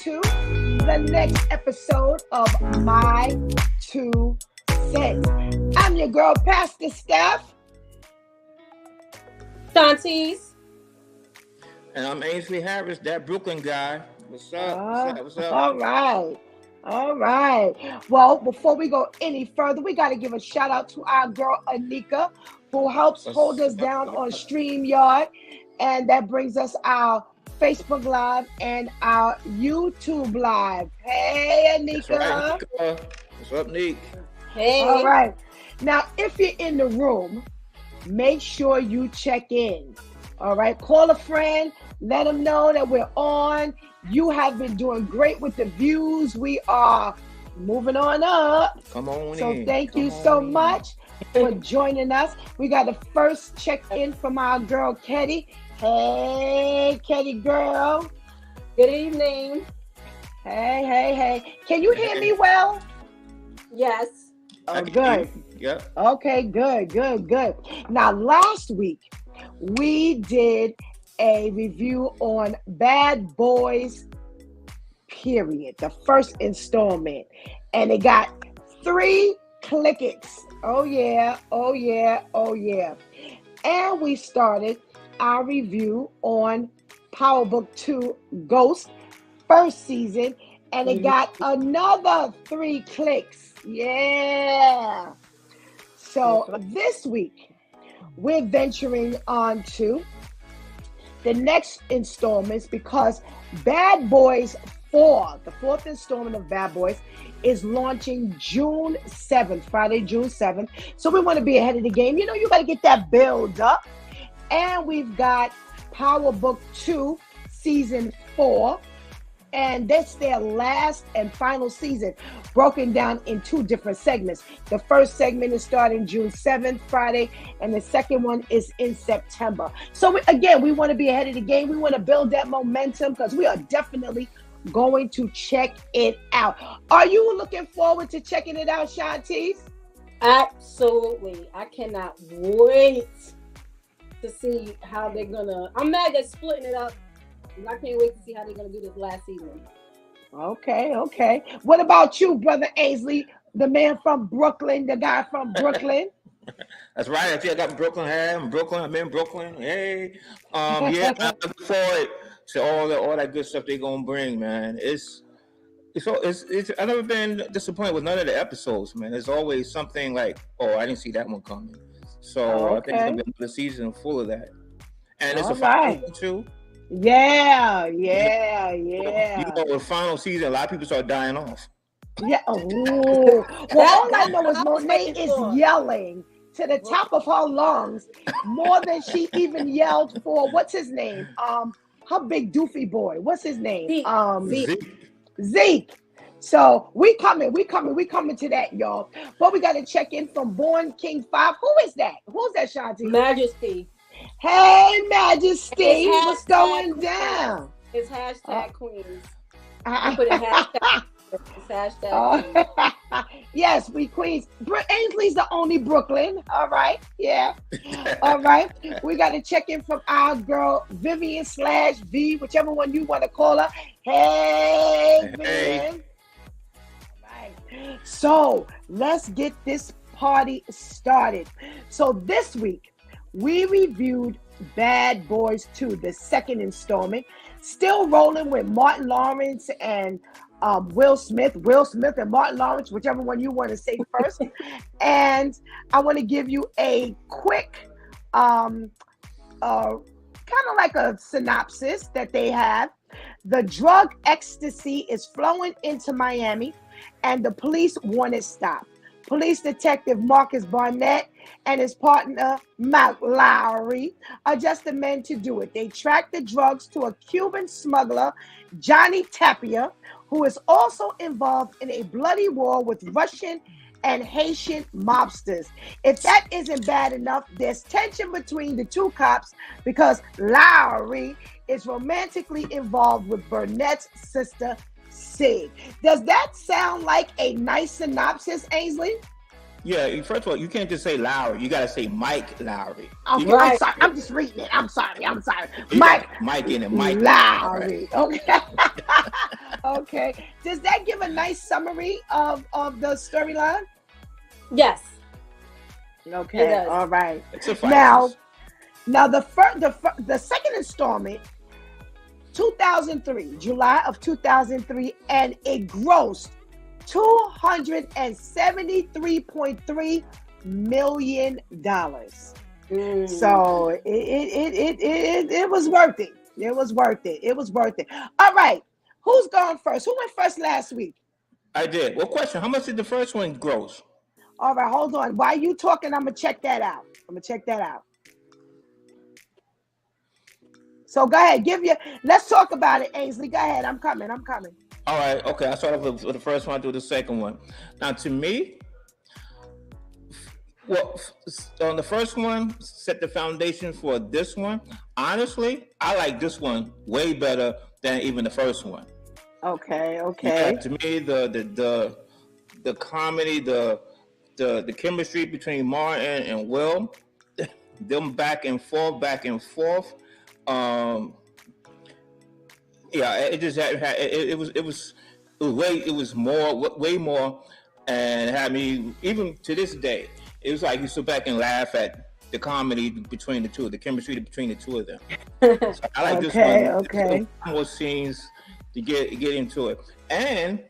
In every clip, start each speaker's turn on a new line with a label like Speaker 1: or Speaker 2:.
Speaker 1: to the next episode of My Two Cents. I'm your girl, Pastor Steph.
Speaker 2: Shanti's.
Speaker 3: And I'm Ainsley Harris, that Brooklyn guy. What's up? What's up?
Speaker 1: All right. Well, before we go any further, we got to give a shout out to our girl, Anika, who helps hold us down on StreamYard. And that brings us our Facebook Live and our YouTube Live. Hey, Anika.
Speaker 3: That's right, what's up, Nick?
Speaker 2: Hey.
Speaker 1: All right. Now, if you're in the room, make sure you check in. All right. Call a friend. Let them know that we're on. You have been doing great with the views. We are moving on up.
Speaker 3: Come on
Speaker 1: so
Speaker 3: in.
Speaker 1: Thank you so much for joining us. We got the first check-in from our girl, Ketty. Hey, Ketty girl.
Speaker 2: Good evening.
Speaker 1: Hey. Can you hear me well?
Speaker 2: Yes.
Speaker 1: Oh, good.
Speaker 3: Yeah.
Speaker 1: Okay, good. Now, last week, we did a review on Bad Boys, period. The first installment. And it got 3 clickets. Oh, yeah. And we started our review on Power Book 2 Ghost, first season. And it got another 3 clicks. Yeah. So this week, we're venturing on to the next installments because Bad Boys 4, the 4th installment of Bad Boys, is launching June 7th, Friday, June 7th. So we want to be ahead of the game. You know, you got to get that build up. And we've got Power Book 2, Season 4. And that's their last and final season, broken down in 2 different segments. The first segment is starting June 7th, Friday, and the second one is in September. So we want to be ahead of the game. We want to build that momentum because we are definitely going to check it out. Are you looking forward to checking it out, Shanti's?
Speaker 2: Absolutely. I cannot wait to see how they're gonna. I'm mad they're splitting it up. I can't wait to see how they're going to do this last season.
Speaker 1: Okay. What about you, Brother Ainsley, the man from Brooklyn, the guy from Brooklyn?
Speaker 3: That's right. I got Brooklyn. Hey, I'm in Brooklyn. Hey. Yeah, I'm looking forward to all that good stuff they're going to bring, man. It's I've never been disappointed with none of the episodes, man. There's always something like, oh, I didn't see that one coming. So I think it's going to be another season full of that. And it's a final one, too.
Speaker 1: Yeah.
Speaker 3: You know, the final season, a lot of people start dying off.
Speaker 1: Yeah. Well, all I know is Monet is yelling to the top of her lungs more than she even yelled for, what's his name? Her big doofy boy. What's his name? Zeke. So we coming to that, y'all. But we got to check in from Born King 5. Who is that? Who's that, Shanti?
Speaker 2: Majesty.
Speaker 1: Hey, Majesty, what's going down?
Speaker 2: It's hashtag Queens. I put a hashtag. It's hashtag Queens.
Speaker 1: Yes, we Queens. Ainsley's the only Brooklyn. All right. Yeah. All right. We got to check in from our girl, Vivian/V, whichever one you want to call her. Hey, Vivian. All right. So let's get this party started. So this week, we reviewed Bad Boys 2, the second installment. Still rolling with Martin Lawrence and Will Smith. Will Smith and Martin Lawrence, whichever one you want to say first. And I want to give you a quick, kind of like a synopsis that they have. The drug ecstasy is flowing into Miami, and the police want it stopped. Police Detective Marcus Barnett and his partner, Mike Lowry, are just the men to do it. They track the drugs to a Cuban smuggler, Johnny Tapia, who is also involved in a bloody war with Russian and Haitian mobsters. If that isn't bad enough, there's tension between the 2 cops because Lowry is romantically involved with Burnett's sister, Sig. Does that sound like a nice synopsis, Ainsley?
Speaker 3: Yeah, first of all, you can't just say Lowry. You got to say Mike Lowry.
Speaker 1: Okay, I'm sorry. I'm just reading it. I'm sorry. Mike
Speaker 3: in it. Mike
Speaker 1: Lowry.
Speaker 3: Lowry.
Speaker 1: Okay. Okay. Does that give a nice summary of the storyline?
Speaker 2: Yes.
Speaker 1: Okay.
Speaker 2: It does.
Speaker 1: All right.
Speaker 3: It suffices.
Speaker 1: Now the second installment, 2003, July of 2003, and it grossed $273.3 million. So it was worth it. It was worth it. It was worth it. All right. Who's going first? Who went first last week?
Speaker 3: I did. Well, question: how much did the first one gross?
Speaker 1: All right, hold on. While you talking, I'm gonna check that out. So go ahead, let's talk about it, Ainsley. Go ahead. I'm coming.
Speaker 3: All right. Okay. I start off with the first one. I do the second one. Now, to me, well, on the first one, set the foundation for this one. Honestly, I like this one way better than even the first one.
Speaker 1: Okay.
Speaker 3: Yeah, to me, the comedy, the chemistry between Martin and Will, them back and forth. Yeah, it just it was way more, and it had me even to this day. It was like you sit back and laugh at the comedy between the two, the chemistry between the two of them. So I like this one.
Speaker 1: Okay.
Speaker 3: More scenes to get into it. And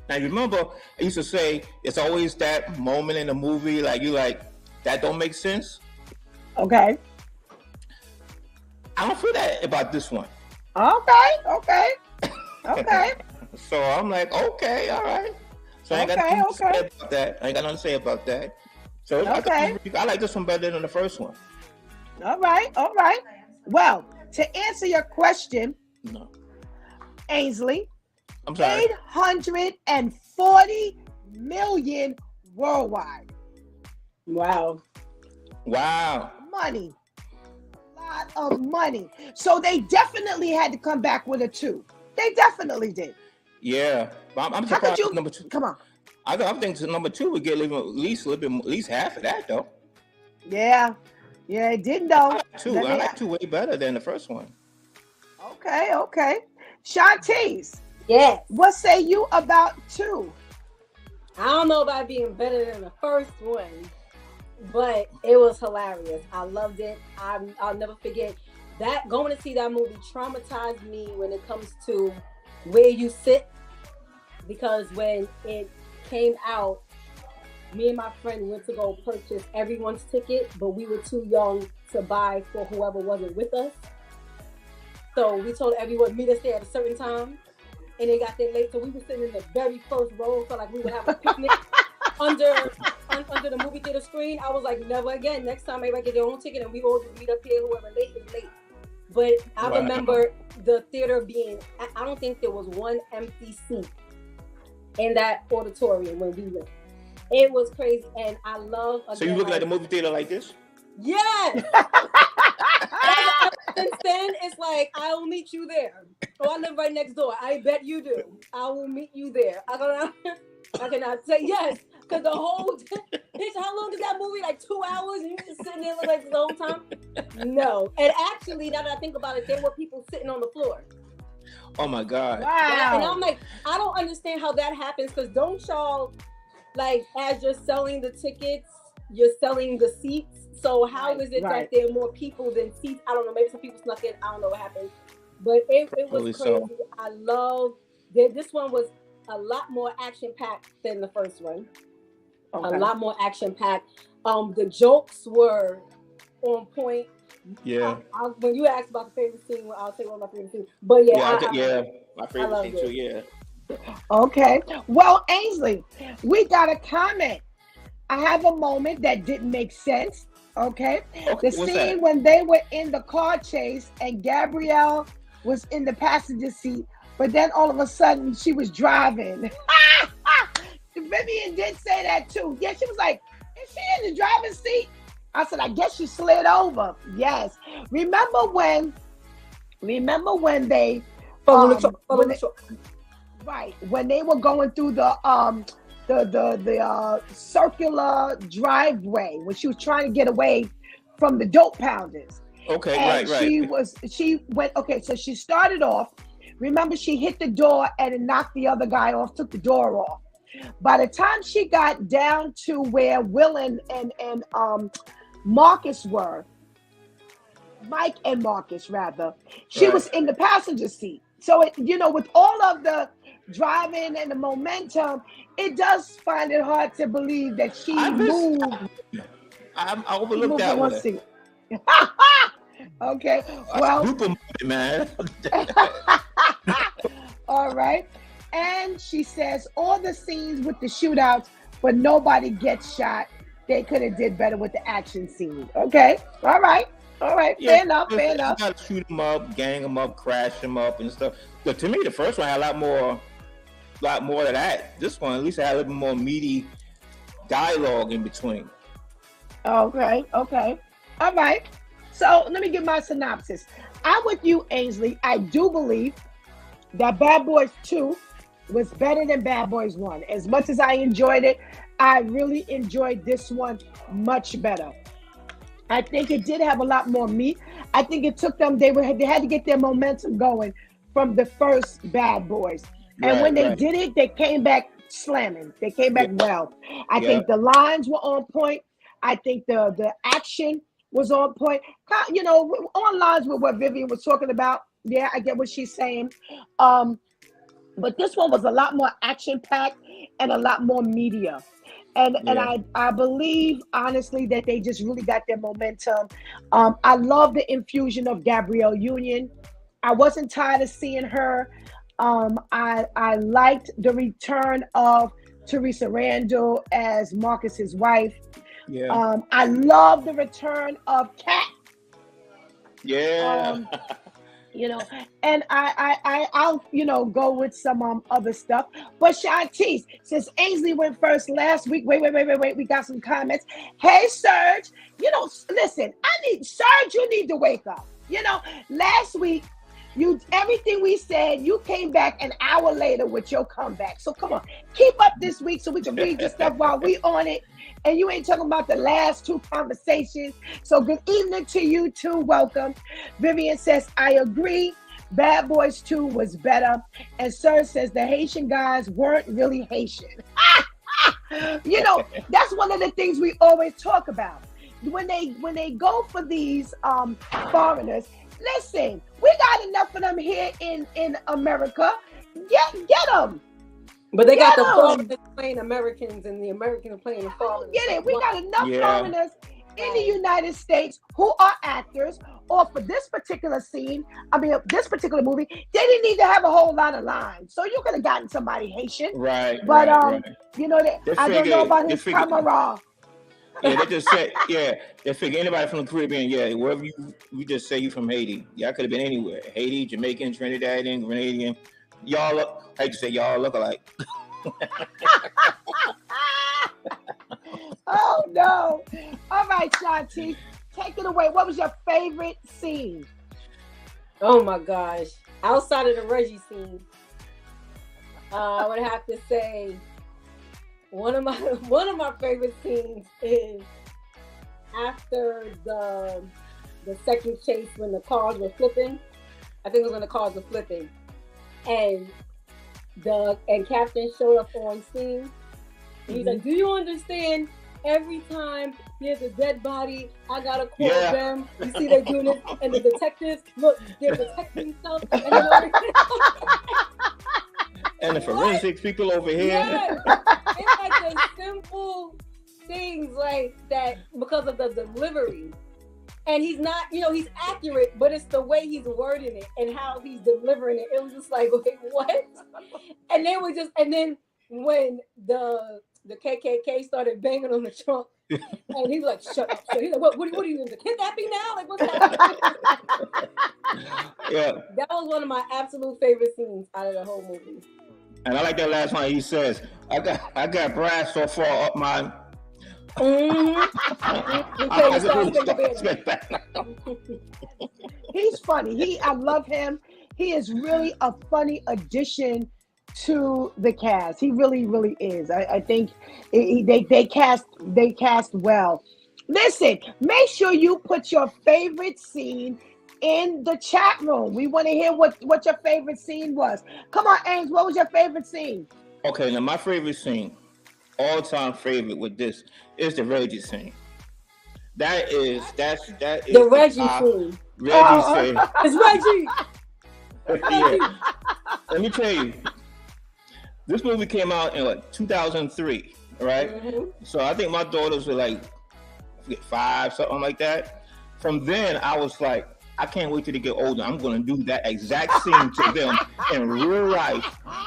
Speaker 3: now you remember I used to say it's always that moment in the movie like that don't make sense.
Speaker 1: Okay.
Speaker 3: I don't feel that about this one.
Speaker 1: Okay.
Speaker 3: So I'm like, okay, all right. So I ain't got nothing to say about that. So I like this one better than the first one.
Speaker 1: All right. Well, to answer your question,
Speaker 3: No.
Speaker 1: Ainsley,
Speaker 3: I'm sorry.
Speaker 1: 840 million worldwide.
Speaker 2: Wow.
Speaker 1: Money. A lot of money. So they definitely had to come back with a 2. They definitely did.
Speaker 3: Yeah. I'm surprised number 2.
Speaker 1: Come on.
Speaker 3: I think number 2 would get at least half of that though.
Speaker 1: Yeah, it didn't though.
Speaker 3: I like 2 way better than the first one.
Speaker 1: Okay. Shantice.
Speaker 2: Yes.
Speaker 1: What say you about 2?
Speaker 2: I don't know about being better than the first one, but it was hilarious. I loved it. I'll never forget that. Going to see that movie traumatized me when it comes to where you sit, because when it came out, me and my friend went to go purchase everyone's ticket, but we were too young to buy for whoever wasn't with us. So we told everyone meet us there at a certain time, and they got there late. So we were sitting in the very first row, felt like we would have a picnic under the movie theater screen. I was like, never again. Next time, everybody get their own ticket, and we all just meet up here. Whoever late is late. But I remember the theater being. I don't think there was one empty seat in that auditorium when we went. It was crazy, and I love.
Speaker 3: So you looking at the movie theater like this?
Speaker 2: Yes. Since then, it's like I'll meet you there. Oh, I live right next door. I bet you do. I will meet you there. I cannot say yes, because the whole. How long is that movie? Like 2 hours, and you just sitting there like the whole time. No, and actually, now that I think about it, there were people sitting on the floor.
Speaker 3: Oh my God!
Speaker 1: Wow!
Speaker 2: And I'm like, I don't understand how that happens, because don't y'all, like, as you're selling the tickets, you're selling the seats. So how is it that there are more people than seats? I don't know. Maybe some people snuck in. I don't know what happened. But it was crazy. So. I love that this one was a lot more action-packed than the first one. Okay. A lot more action-packed. The jokes were on point.
Speaker 3: Yeah.
Speaker 2: When you asked about the favorite scene, I'll say one of my favorite scenes. But yeah,
Speaker 3: my favorite scene too. Yeah.
Speaker 1: Okay. Well, Ainsley, we got a comment. I have a moment that didn't make sense. Okay. The scene when they were in the car chase and Gabrielle was in the passenger seat, but then all of a sudden she was driving. Vivian did say that too. Yeah, she was like, is she in the driver's seat? I said, I guess she slid over. Yes. Remember when they when they were going through the circular driveway when she was trying to get away from the dope pounders.
Speaker 3: Okay,
Speaker 1: and
Speaker 3: right.
Speaker 1: So she started off Remember, she hit the door and it knocked the other guy off, took the door off. By the time she got down to where Will and Marcus were, Mike and Marcus rather, she was in the passenger seat. So it, with all of the driving and the momentum, it does find it hard to believe that she moved.
Speaker 3: I overlooked that one.
Speaker 1: Seat. Okay,
Speaker 3: man.
Speaker 1: All right. And she says all the scenes with the shootouts, but nobody gets shot. They could have did better with the action scene. Okay. All right. Fair enough.
Speaker 3: You gotta shoot them up, gang them up, crash them up, and stuff. But to me, the first one had a lot more of that. This one, at least, had a little more meaty dialogue in between.
Speaker 1: Okay. All right. So let me give my synopsis. I'm with you, Ainsley. I do believe that Bad Boys 2 was better than Bad Boys 1. As much as I enjoyed it, I really enjoyed this one much better. I think it did have a lot more meat. I think it took them, they had to get their momentum going from the first Bad Boys. And when they did it, they came back slamming. They came back well. I think the lines were on point. I think the action was on point. On lines with what Vivian was talking about. Yeah, I get what she's saying. But this one was a lot more action-packed and a lot more media. And I believe, honestly, that they just really got their momentum. I love the infusion of Gabrielle Union. I wasn't tired of seeing her. I liked the return of Teresa Randall as Marcus's wife.
Speaker 3: Yeah.
Speaker 1: I love the return of Kat.
Speaker 3: Yeah.
Speaker 1: And I'll go with some other stuff. But Shantice, since Ainsley went first last week, wait, we got some comments. Hey, Serge, listen, Serge, you need to wake up. Last week, everything we said, you came back an hour later with your comeback. So come on, keep up this week so we can read your stuff while we on it. And you ain't talking about the last two conversations. So good evening to you too. Welcome. Vivian says, I agree. Bad Boys 2 was better. And Sir says the Haitian guys weren't really Haitian. That's one of the things we always talk about. When they go for these foreigners, listen, we got enough of them here in America. Get them.
Speaker 2: But they got the foreigners playing Americans and the Americans playing the foreigners.
Speaker 1: Get it? We got enough foreigners in the United States who are actors, or for this particular this particular movie, they didn't need to have a whole lot of lines. So you could have gotten somebody Haitian.
Speaker 3: Right.
Speaker 1: But I don't know about his camera.
Speaker 3: Yeah, they just said, they figure anybody from the Caribbean, wherever you just say you from Haiti. Y'all could have been anywhere. Haiti, Jamaican, Trinidadian, Grenadian. Y'all look, I hate to say y'all look alike.
Speaker 1: Oh no. All right, Shanti, take it away. What was your favorite scene?
Speaker 2: Oh my gosh. Outside of the Reggie scene, I would have to say one of my favorite scenes is after the second chase when the cars were flipping. I think it was when the cars were flipping. And Captain showed up on scene. And he's like, do you understand? Every time there's a dead body, I gotta call them. You see they're doing it, and the detectives, look, they're detecting stuff.
Speaker 3: And the forensic people over here.
Speaker 2: Yeah. It's like the simple things like that because of the delivery. And he's not, he's accurate, but it's the way he's wording it and how he's delivering it. It was just like, wait, what? And then when the KKK started banging on the trunk, and he was like, shut up. So he's like, what are you into kidnapping now? Like, what's happening?
Speaker 3: Yeah.
Speaker 2: That was one of my absolute favorite scenes out of the whole movie.
Speaker 3: And I like that last one. He says, I got brass so far up my...
Speaker 1: He's funny. I love him. He is really a funny addition to the cast. He really, really is. I think they cast well. Listen, make sure you put your favorite scene in the chat room. We want to hear what your favorite scene was. Come on, Ames, what was your favorite scene?
Speaker 3: Okay, now my favorite scene, all-time favorite with this, is the Reggie scene. That is
Speaker 2: the Reggie scene.
Speaker 3: Reggie scene.
Speaker 2: It's Reggie.
Speaker 3: Yeah. Let me tell you, this movie came out in like 2003, right?
Speaker 2: Mm-hmm.
Speaker 3: So I think my daughters were like, I forget, 5, something like that. From then, I was like, I can't wait till they get older. I'm going to do that exact scene to them in real life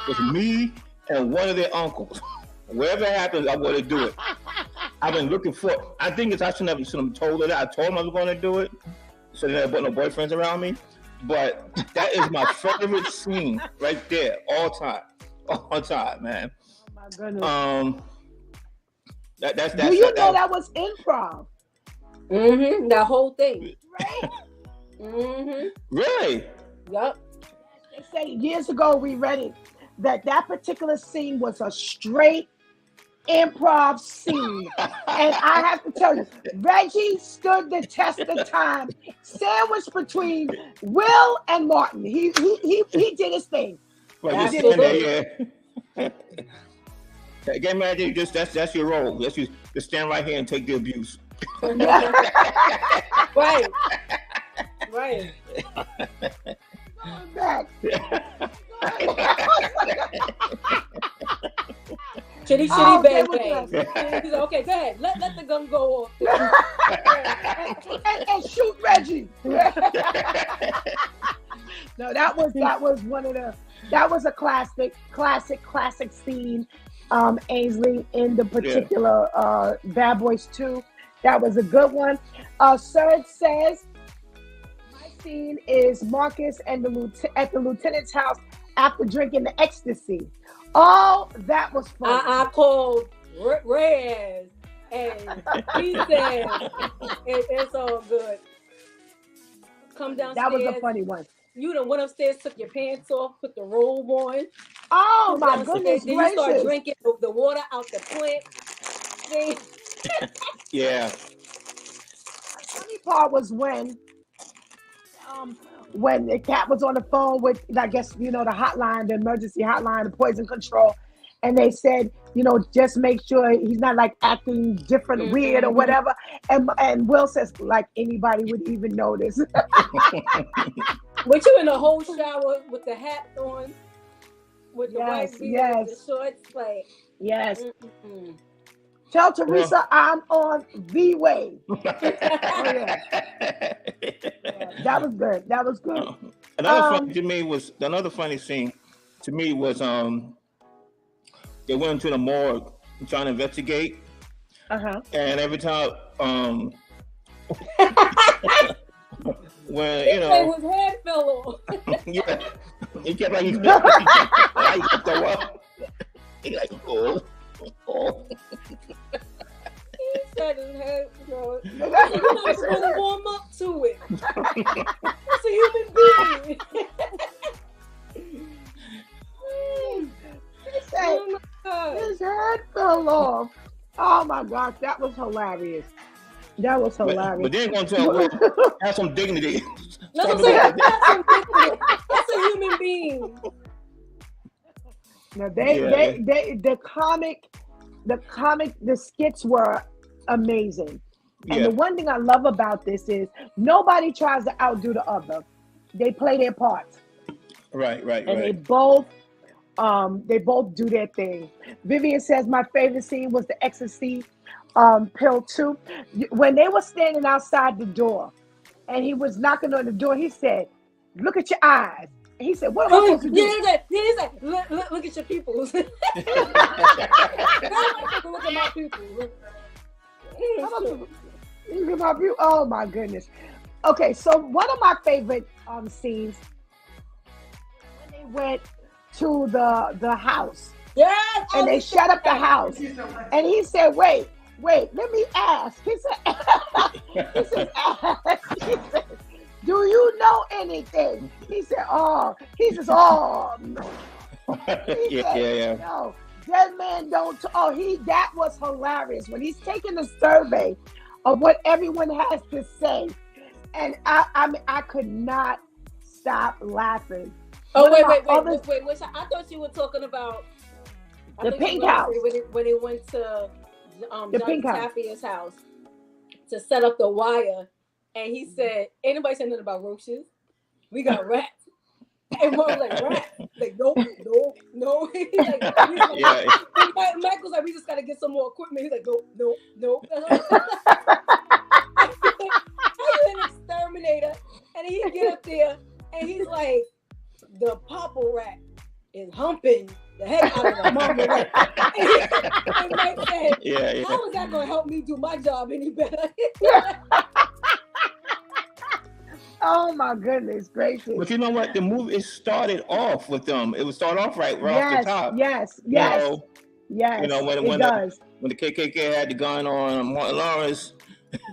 Speaker 3: with me and one of their uncles. Wherever it happens, I want to do it. I've been looking for. I think I shouldn't have told her that. I told them I was going to do it, so they never put no boyfriends around me. But that is my favorite scene right there, all time, man.
Speaker 1: Oh my goodness.
Speaker 3: That's
Speaker 1: Do you know that was improv?
Speaker 2: Mm-hmm. That whole thing.
Speaker 1: Right?
Speaker 2: Mm-hmm.
Speaker 3: Really?
Speaker 2: Yep.
Speaker 1: They say years ago we read it that particular scene was a straight improv scene. And I have to tell you, Reggie stood the test of time, sandwiched between Will and Martin. He did his thing.
Speaker 3: Well, you there, yeah. Get mad, that's your role. That's you. Just stand right here and take the abuse.
Speaker 2: Right. Right.
Speaker 1: Going back.
Speaker 2: Chitty
Speaker 1: Oh,
Speaker 2: bang
Speaker 1: okay,
Speaker 2: bang. He's like, okay, go ahead. Let the gun go off.
Speaker 1: and shoot Reggie. No, that was one of the. That was a classic scene. Ainsley in the particular Bad Boys 2. That was a good one. Serge says my scene is Marcus and at the lieutenant's house after drinking the ecstasy. Oh, that was fun.
Speaker 2: I called Reyes and he said it's all good. Come downstairs.
Speaker 1: That was a funny one.
Speaker 2: You done went upstairs, took your pants off, put the robe on.
Speaker 1: Oh my goodness
Speaker 2: Then
Speaker 1: gracious!
Speaker 2: you start drinking the water out the plant. See?
Speaker 3: Yeah.
Speaker 1: The funny part was when the cat was on the phone with, I guess, the hotline, the emergency hotline, the poison control, and they said, just make sure he's not like acting different, weird or whatever. And Will says, like anybody would even notice.
Speaker 2: With you in the whole shower with the hat on, with the white beard, with the shorts, like.
Speaker 1: Yes. Mm-mm. Tell Teresa I'm on the way. That was good. That was good.
Speaker 3: Another funny scene to me was they went into the morgue trying to investigate.
Speaker 1: Uh-huh.
Speaker 3: And every time when
Speaker 2: his head fell off.
Speaker 3: Yeah. He kept like throw up. He like oh.
Speaker 2: He said his head, you're not supposed to warm up to it. It's a human being.
Speaker 1: Oh my God. His head fell off. Oh my gosh, that was hilarious. That was hilarious.
Speaker 3: But they're gonna tell Will have some dignity.
Speaker 2: No, I'm saying have some dignity. That's a human being.
Speaker 1: Now the skits were amazing. And the one thing I love about this is nobody tries to outdo the other. They play their parts.
Speaker 3: Right.
Speaker 1: And they both do their thing. Vivian says my favorite scene was the ecstasy pill 2. When they were standing outside the door and he was knocking on the door, he said, "Look at your eyes." And he said, "What am I supposed to do?"
Speaker 2: He's like, look at your pupils. Look at my pupils.
Speaker 1: Oh my goodness. Okay, so one of my favorite scenes when they went to the house.
Speaker 2: Yes.
Speaker 1: And they shut up the house. And he said, wait, let me ask. He said, do you know anything? He said, no.
Speaker 3: Yeah.
Speaker 1: No, dead man don't. That was hilarious. When he's taking a survey of what everyone has to say, And I could not stop laughing.
Speaker 2: Oh,
Speaker 1: One of
Speaker 2: wait.
Speaker 1: my other-
Speaker 2: Which I thought you were talking about
Speaker 1: The Pink House.
Speaker 2: when they went to
Speaker 1: The
Speaker 2: Johnny
Speaker 1: Pink House.
Speaker 2: Taffy's house to set up the wire, and he said, "Ain't nobody said nothing about roaches. We got rats." And Mom was like, "Rats?" Like, no. He's like,
Speaker 3: Yeah.
Speaker 2: and Mike was like, "We just gotta get some more equipment." He's like, "No." Are you an exterminator? And he get up there, and he's like, "The papa rat is humping the heck out of the mama rat." And Mike said,
Speaker 3: Yeah.
Speaker 2: "How is that gonna help me do my job any better?"
Speaker 1: Oh my goodness gracious!
Speaker 3: But you know what? The movie, it started off with them. It would start off right off the top.
Speaker 1: Yes.
Speaker 3: You know,
Speaker 1: It does.
Speaker 3: when the KKK had the gun on Martin Lawrence,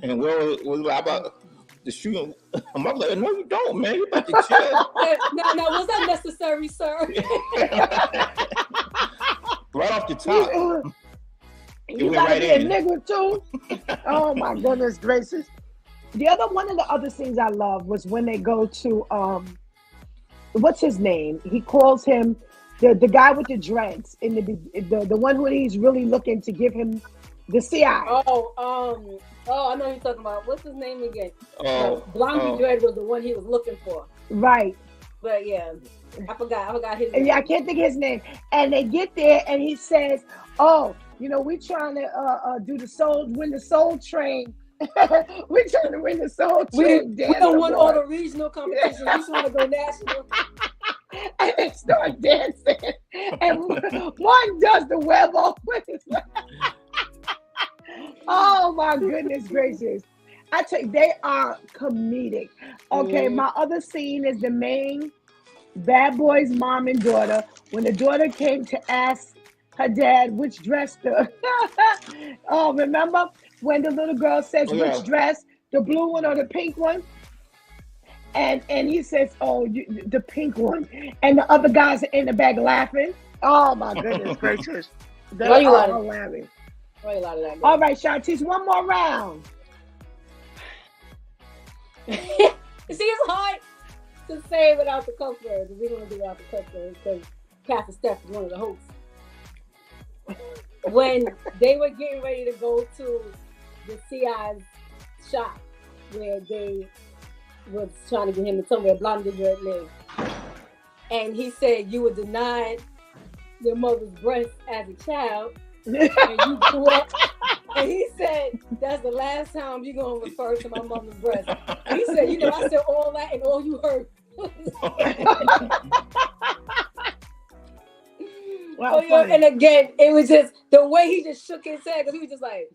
Speaker 3: and Will was like about the shooting. I'm like, no, you don't, man. You about to chill.
Speaker 2: Now, was that necessary, sir?
Speaker 3: Right off the top.
Speaker 1: You
Speaker 3: went
Speaker 1: gotta
Speaker 3: right
Speaker 1: be a
Speaker 3: in.
Speaker 1: nigga too. Oh my goodness gracious! One of the other scenes I love was when they go to what's his name? He calls him the guy with the dreads in the one who he's really looking to give him the CI.
Speaker 2: I know you're talking about. What's his name again?
Speaker 3: Blondie
Speaker 2: Dread was the one he was looking for.
Speaker 1: Right.
Speaker 2: But yeah, I forgot his name.
Speaker 1: Yeah, I can't think of his name. And they get there and he says, "Oh, we trying to win the Soul Train. We're trying to win the Soul Train.
Speaker 2: We don't want all the regional competitions. We just want to go national."
Speaker 1: And they start dancing. And one does the web off with his Oh my goodness gracious. I tell you, they are comedic. Okay, my other scene is the main bad boy's mom and daughter. When the daughter came to ask her dad which dress to remember when the little girl says which dress, the blue one or the pink one? And he says, the pink one. And the other guys are in the back laughing. Oh my goodness gracious. They're all laughing. All right, Shantice, one more round.
Speaker 2: You see, it's hard to say without the cuss words. We don't do without the cuss words because Pastor Steph is one of the hosts. When they were getting ready to go to the CI's shop where they was trying to get him to tell me where Blondie Dread lived, and he said, "You were denied your mother's breast as a child, and you grew up." And he said, "That's the last time you're gonna refer to my mother's breast." And he said, "I said all that, and all you heard."
Speaker 1: Wow,
Speaker 2: and again, it was just the way he just shook his head because he was just like,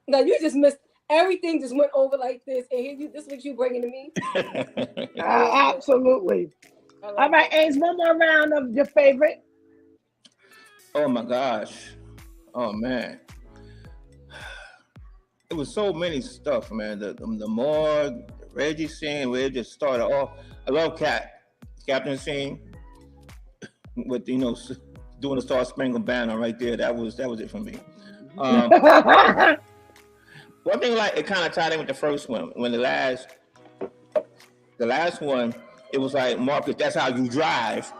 Speaker 2: "No, you just missed everything. Just went over like this, and this is what you bringing to me."
Speaker 1: Absolutely. All right, Ames, one more round of your favorite.
Speaker 3: Oh my gosh. Oh man. It was so many stuff, man. The morgue, the Reggie scene where it just started off. I love Captain scene with doing the Star Spangled Banner right there. That was it for me. One thing, like, it kind of tied in with the first one. When the last one, it was like, Marcus, that's how you drive.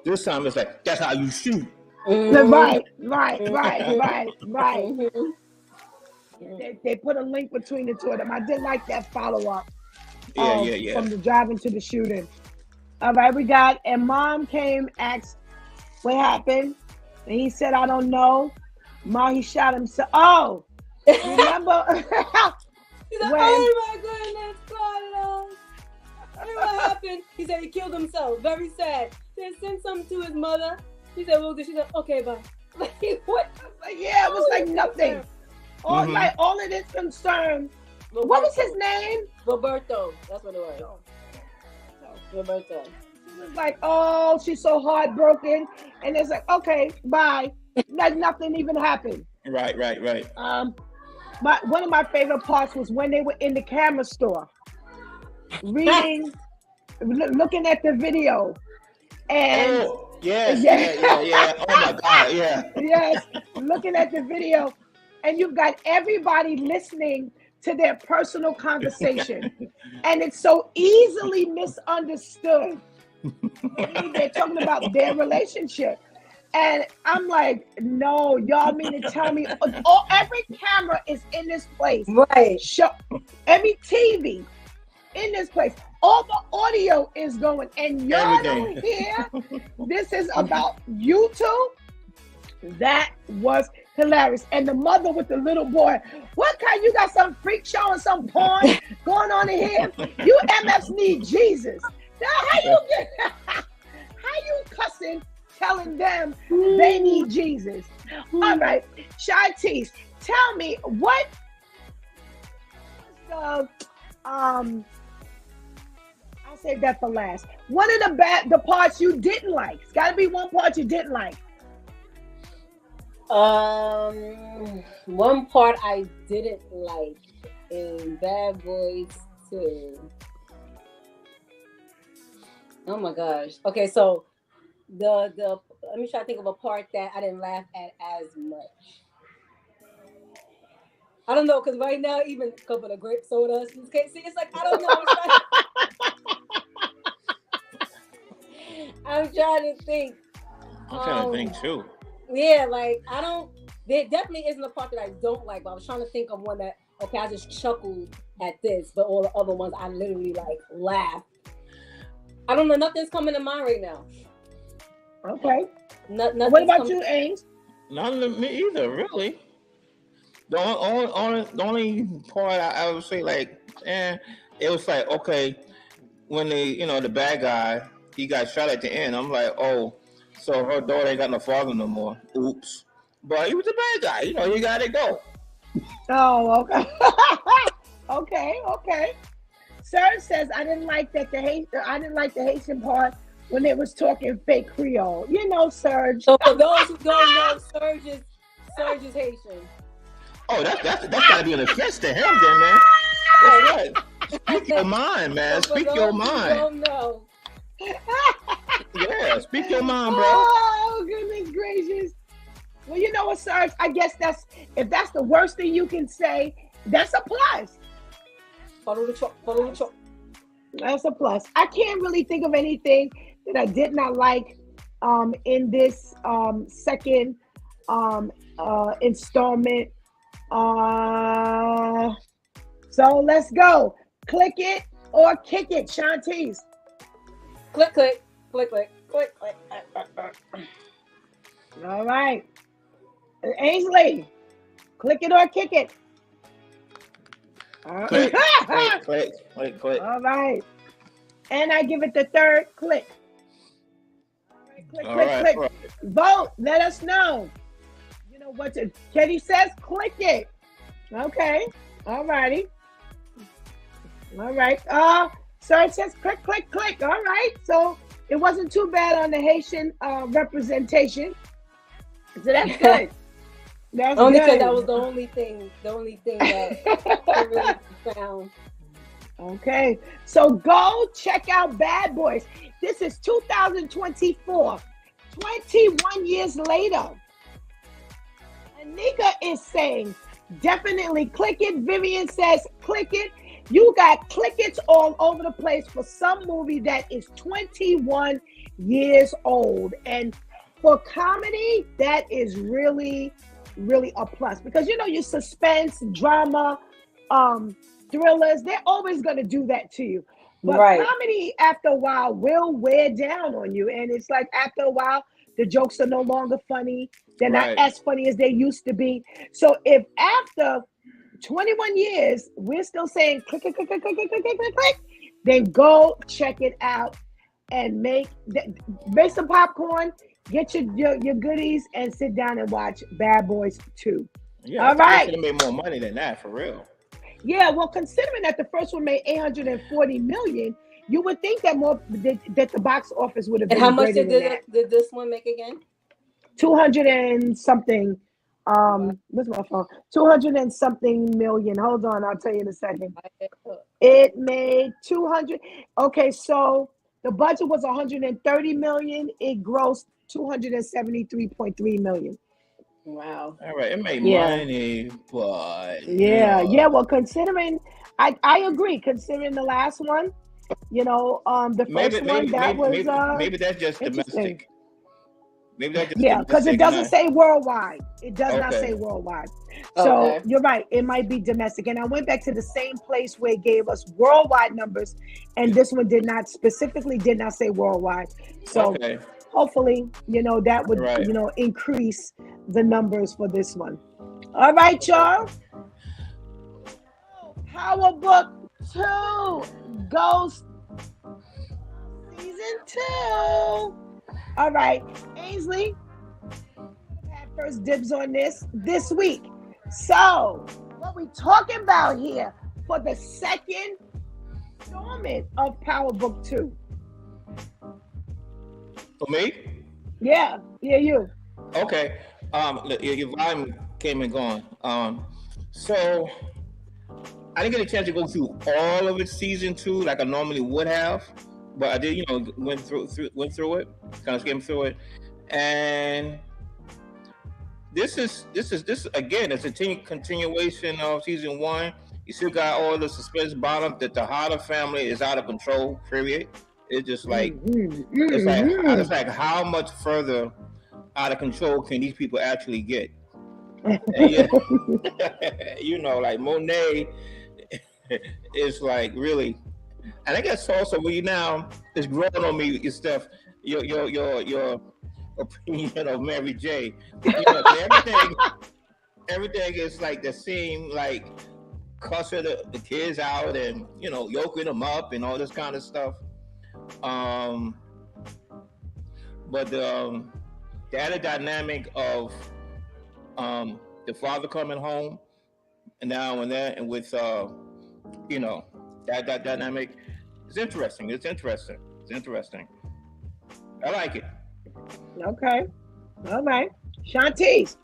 Speaker 3: This time it's like, that's how you shoot.
Speaker 1: Right. They put a link between the two of them. I did like that follow-up.
Speaker 3: Yeah.
Speaker 1: From the driving to the shooting. All right, and Mom came, asked what happened, and he said, "I don't know." Mom, he shot himself. Oh, remember?
Speaker 2: He's like, "Oh my goodness, Carlos. What happened?" He said he killed himself. Very sad. He said, "Send something to his mother." He said, "Well, she said, okay, bye." Like, what?
Speaker 1: Yeah, it was like nothing. All of this concern.
Speaker 2: Roberto.
Speaker 1: What was his name?
Speaker 2: Roberto. That's what it was. Roberto.
Speaker 1: It was like, oh, she's so heartbroken. And it's like, okay, bye. Like nothing even happened.
Speaker 3: Right.
Speaker 1: One of my favorite parts was when they were in the camera store, reading, looking at the video. And
Speaker 3: yes. Oh my God, yeah.
Speaker 1: Yes, looking at the video. And you've got everybody listening to their personal conversation. And it's so easily misunderstood. They're talking about their relationship. And I'm like, no, y'all mean to tell me every camera is in this place.
Speaker 2: Right.
Speaker 1: Every TV in this place. All the audio is going. And y'all don't hear. This is about YouTube. That was hilarious. And the mother with the little boy, what kind? You got some freak show and some porn going on in here? You MFs need Jesus. Now, how you cussing, telling them they need Jesus? All right, Shantice, tell me what was I'll save that for last. One of the parts you didn't like. It's got to be one part you didn't like.
Speaker 2: One part I didn't like in Bad Boys 2. Oh my gosh. Okay, so the let me try to think of a part that I didn't laugh at as much. I don't know, because right now even a couple of grape sodas. See, it's like I don't know. I'm trying to think.
Speaker 3: I'm trying to think too.
Speaker 2: Yeah, like there definitely isn't a part that I don't like, but I was trying to think of one that, okay, I just chuckled at this, but all the other ones I literally like laughed. I don't know, nothing's coming to mind right now.
Speaker 1: Okay. What about you, Ames?
Speaker 3: None of me either, really. The only part I would say, like, it was like, okay, when the bad guy, he got shot at the end, I'm like, oh, so her daughter ain't got no father no more. Oops. But he was a bad guy. You got to go.
Speaker 1: Oh, okay. okay. Serge says, I didn't like the Haitian part when they was talking fake Creole. Serge.
Speaker 2: So for those who don't know, Serge is Haitian.
Speaker 3: Oh, that's got to be an offense to him then, man. That's right. Speak your mind, man.
Speaker 2: So
Speaker 3: speak your mind.
Speaker 2: Don't know.
Speaker 3: Yeah, speak your mind, bro.
Speaker 1: Oh, goodness gracious. Well, you know what, Serge? I guess if that's the worst thing you can say, that's a plus.
Speaker 2: Follow the truck.
Speaker 1: That's a plus. I can't really think of anything that I did not like in this second installment. So let's go. Click it or kick it, Shantice.
Speaker 2: Click, click.
Speaker 1: All right. Ainsley, click it or kick it.
Speaker 3: Click.
Speaker 1: All right. And I give it the third click. All right, click. Vote. Let us know. You know what Katie says? Click it. Okay. All righty. All right. Serge says click. All right. So it wasn't too bad on the Haitian representation. So that's good. That's
Speaker 2: only
Speaker 1: good.
Speaker 2: because that was the only thing that I really found.
Speaker 1: Okay. So go check out Bad Boys. This is 2024. 21 years later. Anika is saying, definitely click it. Vivian says, click it. You got click-its all over the place for some movie that is 21 years old. And for comedy, that is really, really a plus. Because, your suspense, drama, thrillers, they're always going to do that to you. But comedy, after a while, will wear down on you. And it's like, after a while, the jokes are no longer funny. They're not as funny as they used to be. So if after 21 years, we're still saying click, then go check it out and make some popcorn, get your goodies, and sit down and watch Bad Boys 2.
Speaker 3: Yeah, all right. They should have made more money than that, for real.
Speaker 1: Yeah, well, considering that the first one made $840 million, you would think that that the box office would have been.
Speaker 2: And how much
Speaker 1: did
Speaker 2: this one make again?
Speaker 1: 200 and something. What's my phone? 200 and something million. Hold on, I'll tell you in a second. It made 200. Okay, so the budget was 130 million. It grossed 273.3 million.
Speaker 2: Wow.
Speaker 3: All right, it made
Speaker 1: Yeah.
Speaker 3: money, but
Speaker 1: Yeah. Well, considering, I agree. Considering the last one, the
Speaker 3: maybe
Speaker 1: first one that was
Speaker 3: maybe that's just
Speaker 1: interesting.
Speaker 3: domestic. Maybe that's just
Speaker 1: Yeah, because it
Speaker 3: domestic, and
Speaker 1: doesn't
Speaker 3: I
Speaker 1: say worldwide. It does not
Speaker 3: okay,
Speaker 1: say worldwide. So
Speaker 2: Okay.
Speaker 1: you're right. It might be domestic. And I went back to the same place where it gave us worldwide numbers, and this one did not say worldwide. So
Speaker 3: okay,
Speaker 1: hopefully, that would,
Speaker 3: right.
Speaker 1: increase the numbers for this one. All right, y'all. Power Book 2 Ghost Season 2. All right, Ainsley had first dibs on this week. So, what we talking about here for the second installment of Power Book 2?
Speaker 3: For me,
Speaker 1: Yeah, you.
Speaker 3: okay. Look, your volume came and gone. So I didn't get a chance to go through all of it, season two, like I normally would have, but I did, went through it, kind of skimmed through it, and this again. It's a continuation of season one. You still got all the suspense bottom that the Harder family is out of control. Period. It's just like it's like how much further out of control can these people actually get? And yeah, like Monet is like really, and I guess also when you now it's growing on me, your stuff, your opinion of Mary J. Everything is like the same, like cussing the kids out and yoking them up and all this kind of stuff. But the added dynamic of the father coming home and now and then, and with that dynamic is interesting. It's interesting. I like it.
Speaker 1: Okay. All right. Shantice.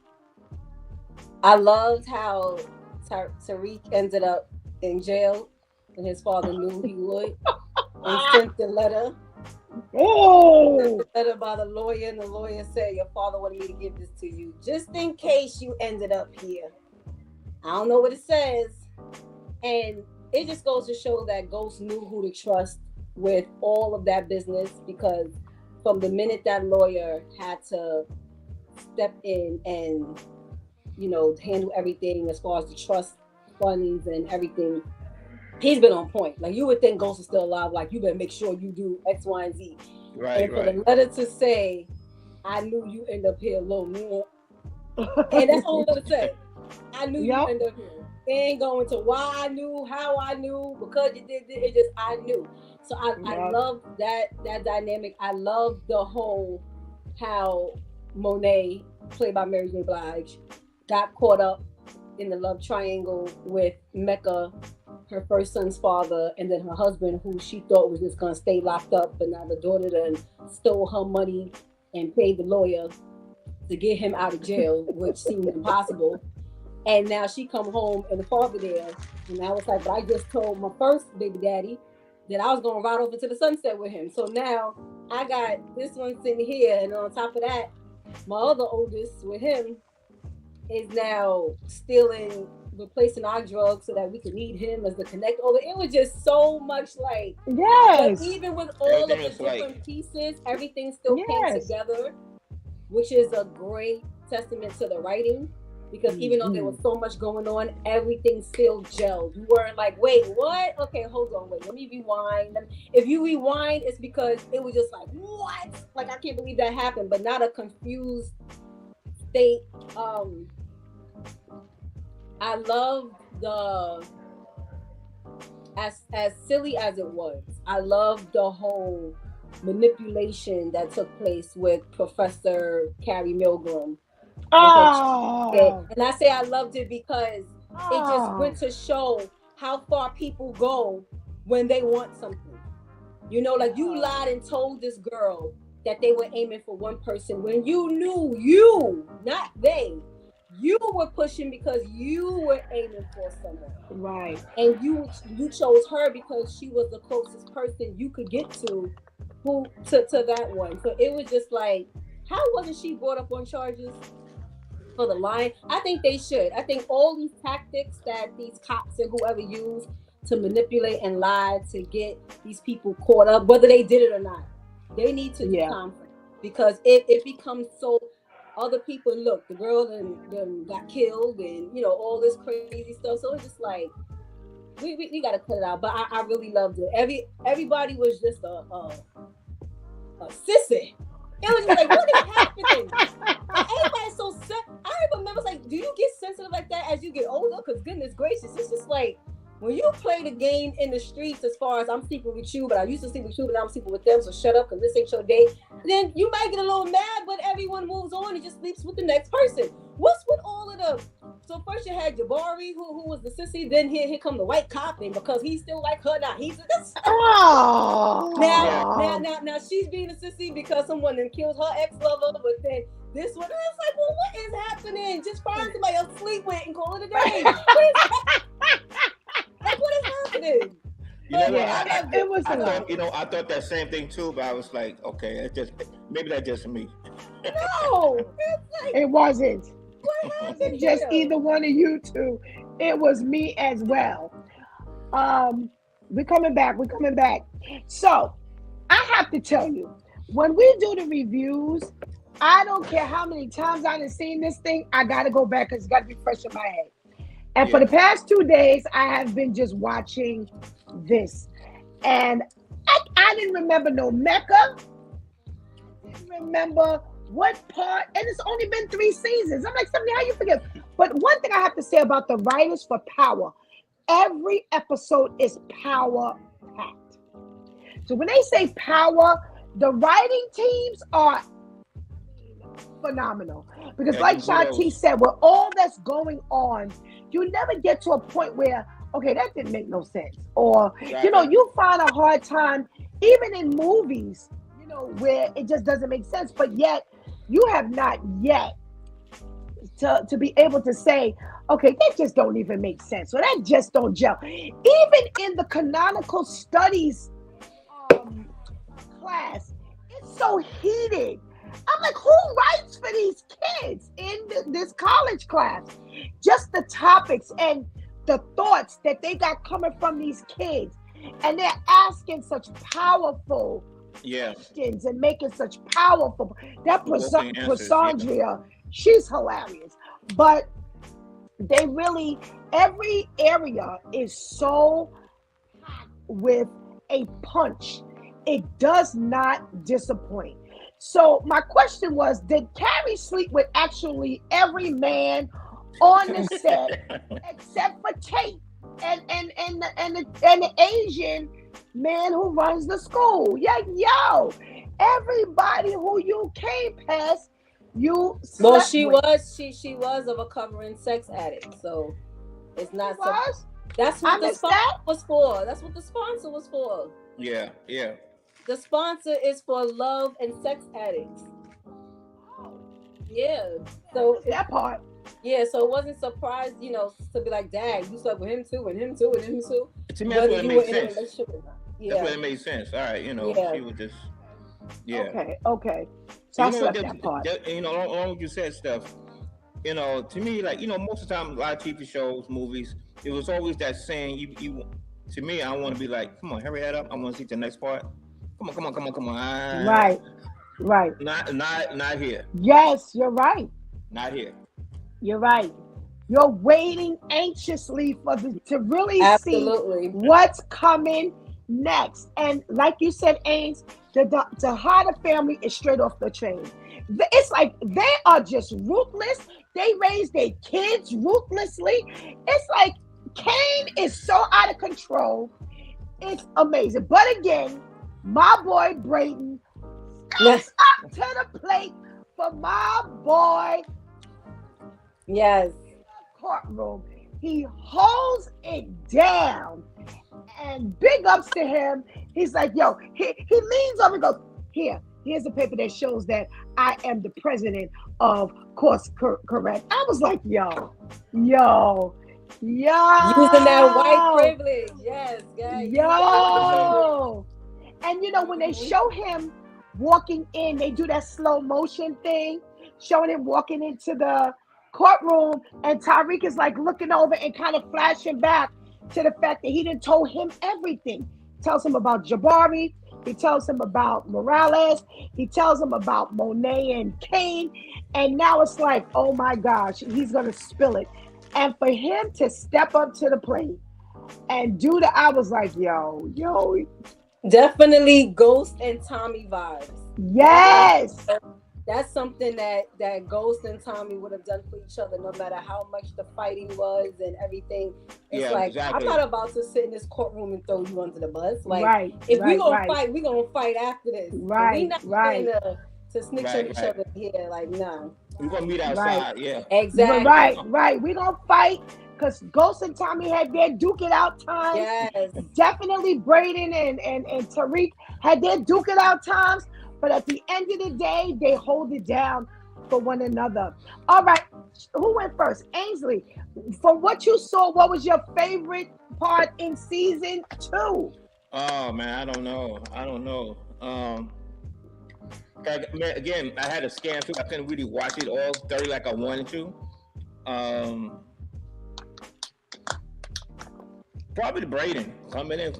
Speaker 2: I loved how Tariq ended up in jail, and his father knew he would, and sent the letter.
Speaker 1: Oh,
Speaker 2: Letter by the lawyer, and the lawyer said, "Your father wanted me to give this to you, just in case you ended up here." I don't know what it says, and it just goes to show that Ghost knew who to trust with all of that business, because from the minute that lawyer had to step in and handle everything as far as the trust funds and everything, he's been on point. Like, you would think Ghost is still alive, like, you better make sure you do X, Y, and Z.
Speaker 3: Right.
Speaker 2: For the letter to say, "I knew you end up here a little more," and that's all I'm gonna say. I knew you end up here. It ain't going to why I knew, how I knew, because you did it. It just, I knew. So I love that dynamic. I love the whole how Monet, played by Mary J. Blige, got caught up in the love triangle with Mecca, her first son's father, and then her husband, who she thought was just gonna stay locked up, but now the daughter done stole her money and paid the lawyer to get him out of jail, which seemed impossible. And now she come home and the father there, and I was like, but I just told my first baby daddy that I was gonna ride over to the sunset with him. So now I got this one sitting here, and on top of that, my other oldest with him is now replacing our drugs so that we could need him as the connect. It was just so much like,
Speaker 1: yes.
Speaker 2: But even with all of the different pieces, everything still came together, which is a great testament to the writing. Because even though there was so much going on, everything still gelled. You weren't like, wait, what? Okay, hold on, wait, let me rewind. If you rewind, it's because it was just like, what? Like, I can't believe that happened, but not a confused state. I love as silly as it was, I love the whole manipulation that took place with Professor Carrie Milgram. Oh. And I say I loved it because it just went to show how far people go when they want something. Like, you lied and told this girl that they were aiming for one person when you knew not they. You were pushing because you were aiming for someone.
Speaker 1: Right.
Speaker 2: And you chose her because she was the closest person you could get to that one. So it was just like, how wasn't she brought up on charges? for the line. I think they should. I think all these tactics that these cops and whoever use to manipulate and lie to get these people caught up, whether they did it or not, they need to do conference, because it becomes so. Other people, look, the girl and got killed, and all this crazy stuff. So it's just like we got to cut it out. But I really loved it. Everybody was just a sissy. It was just like, what is happening? Like, everybody's so sad. I remember, like, do you get sensitive like that as you get older? Because goodness gracious, it's just like, when you play the game in the streets, as far as I'm sleeping with you, but I used to sleep with you, but now I'm sleeping with them, so shut up because this ain't your day. Then you might get a little mad, but everyone moves on and just sleeps with the next person. What's with all of them? So first you had Jabari, who was the sissy, then here come the white cop, and because he's still like her now, he's now she's being a sissy because someone then killed her ex-lover, but then this one, it's like, well, what is happening? Just find somebody else to sleep with and call it a day. Like, what is happening?
Speaker 3: It was I thought that same thing too, but I was like, okay, maybe that's just me.
Speaker 1: No, it wasn't.
Speaker 2: What happened?
Speaker 1: Just either one of you two. It was me as well. We're coming back. So I have to tell you, when we do the reviews, I don't care how many times I've seen this thing, I gotta go back because it's gotta be fresh in my head. And for the past 2 days, I have been just watching this. And I didn't remember no Mecca. I didn't remember what part. And it's only been 3 seasons. I'm like, Stephanie, how you forget? But one thing I have to say about the writers for Power, every episode is power-packed. So when they say power, the writing teams are phenomenal. Because like Shanti said, with all that's going on, you never get to a point where, okay, that didn't make no sense. Or, you find a hard time, even in movies, where it just doesn't make sense. But yet, you have not yet to be able to say, okay, that just don't even make sense. Or that just don't gel. Even in the canonical studies class, it's so heated. I'm like, who writes for these kids in this college class? Just the topics and the thoughts that they got coming from these kids. And they're asking such powerful questions and making such powerful. That Prasandria, she's hilarious. But they really, every area is so packed with a punch. It does not disappoint. So my question was, did Carrie sleep with actually every man on the set except for Kate and the Asian man who runs the school? Yeah, everybody who you came past, you slept
Speaker 2: well, she
Speaker 1: with.
Speaker 2: was a recovering sex addict, so it's not.
Speaker 1: That's
Speaker 2: what the sponsor was for. That's what the sponsor was for.
Speaker 3: Yeah.
Speaker 2: The sponsor is for love and sex addicts. Yeah. So
Speaker 1: that part.
Speaker 2: Yeah, so it wasn't surprised, to be like, dang, you slept with him too, and him too, and him too.
Speaker 3: To me, that's what it made sense. That's what it made sense. All right, she was just,
Speaker 1: Okay. So I slept that part.
Speaker 3: Along with you said, Steph, to me, like, most of the time, a lot of TV shows, movies, it was always that saying, you to me, I want to be like, come on, hurry that up. I want to see the next part. Come on.
Speaker 1: Right.
Speaker 3: Not here.
Speaker 1: Yes, you're right.
Speaker 3: Not here.
Speaker 1: You're right. You're waiting anxiously to really see what's coming next. And like you said, Ains, the Tejada family is straight off the train. It's like they are just ruthless. They raise their kids ruthlessly. It's like Kane is so out of control. It's amazing. But again, my boy Brayden steps up to the plate for my boy.
Speaker 2: Yes.
Speaker 1: Courtroom. He holds it down. And big ups to him. He's like, yo, he leans over and goes, here's a paper that shows that I am the president of Course Correct. I was like, yo. Using
Speaker 2: that white privilege. Yes, guys.
Speaker 1: Yo. And when they show him walking in, they do that slow motion thing, showing him walking into the courtroom, and Tariq is like looking over and kind of flashing back to the fact that he didn't told him everything. Tells him about Jabari. He tells him about Morales. He tells him about Monet and Kane. And now it's like, oh my gosh, he's going to spill it. And for him to step up to the plate and do that, I was like, yo.
Speaker 2: Definitely Ghost and Tommy vibes.
Speaker 1: Yes.
Speaker 2: That's something that Ghost and Tommy would have done for each other, no matter how much the fighting was and everything. It's like, exactly. I'm not about to sit in this courtroom and throw you under the bus. Like, if we're going to fight, we're going to fight after this. We're not going to snitch on each other here. Like, no.
Speaker 3: We're going to meet outside, yeah.
Speaker 2: Exactly.
Speaker 1: Right. We're going to fight because Ghost and Tommy had their duke it out times.
Speaker 2: Yes.
Speaker 1: Definitely Braden and Tariq had their duke it out times. But at the end of the day, they hold it down for one another. All right. Who went first? Ainsley. From what you saw, what was your favorite part in season 2?
Speaker 3: Oh, man, I don't know. Again, I had a scan too. I couldn't really watch it all 30 like I wanted to. Probably the Braden coming in.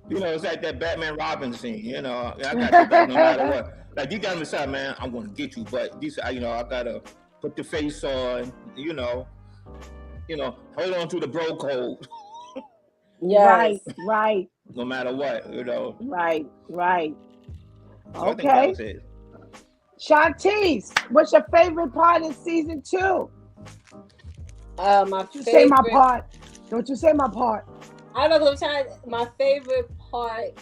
Speaker 3: You know, it's like that Batman Robin scene. You know, I got you back no matter what. Like, you got me aside, man. I'm going to get you, but these, I gotta put the face on. You know, hold on to the bro code.
Speaker 1: Yes. Right.
Speaker 3: No matter what,
Speaker 1: Right.
Speaker 3: So
Speaker 1: okay. Shantice, what's your favorite part in season 2?
Speaker 2: My favorite.
Speaker 1: Say my part. Don't you say my part.
Speaker 2: I don't know. My favorite part,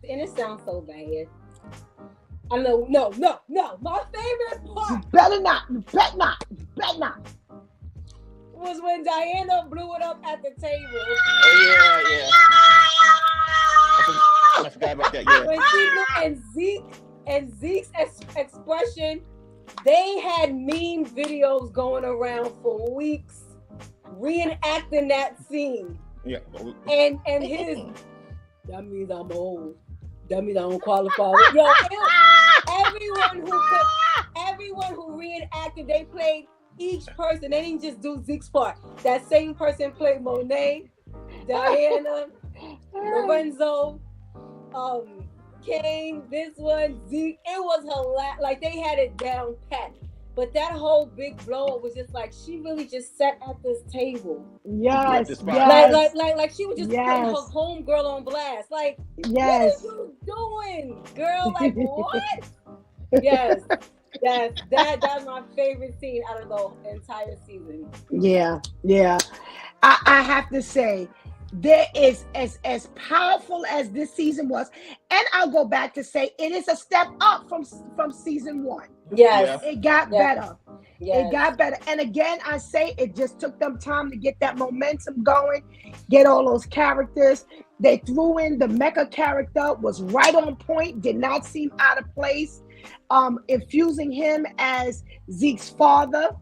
Speaker 2: and it sounds so bad. I know. No. My favorite part.
Speaker 1: You better not.
Speaker 2: Was when Diana blew it up at the table.
Speaker 3: Oh yeah. I forgot about that. Yeah.
Speaker 2: When she looked and Zeke's expression, they had meme videos going around for weeks. Reenacting that scene.
Speaker 3: Yeah.
Speaker 2: And his, that means I'm old. That means I don't qualify. Yo, everyone who reenacted, they played each person. They didn't just do Zeke's part. That same person played Monet, Diana, Lorenzo, Kane, this one, Zeke. It was hilarious. Like, they had it down pat. But that whole big blow up was just like, she really just sat at this table.
Speaker 1: Yes.
Speaker 2: Like she was just putting her homegirl on blast. Like, what are you doing, girl? Like, what? Yes. That's my favorite scene out of the entire season.
Speaker 1: Yeah. I have to say, there is as powerful as this season was, and I'll go back to say it is a step up from season 1.
Speaker 2: Yes.
Speaker 1: It got better.
Speaker 2: Yes.
Speaker 1: It got better. And again, I say it just took them time to get that momentum going, get all those characters. They threw in the Mecha character, was right on point, did not seem out of place. Infusing him as Zeke's father,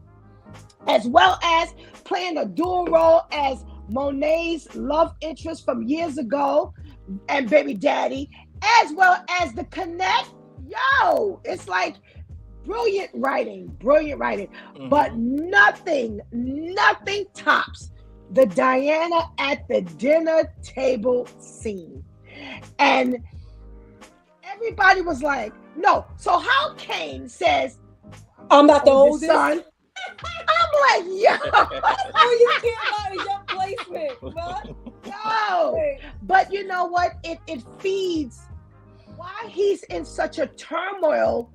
Speaker 1: as well as playing a dual role as Monet's love interest from years ago and baby daddy, as well as the connect. Yo, it's like brilliant writing. Mm-hmm. But nothing tops the Diana at the dinner table scene. And everybody was like, no. So how Kane says,
Speaker 2: I'm not the oldest
Speaker 1: son. I'm like, yo.
Speaker 2: All you care about is your placement, bro.
Speaker 1: No. But you know what? It feeds why he's in such a turmoil,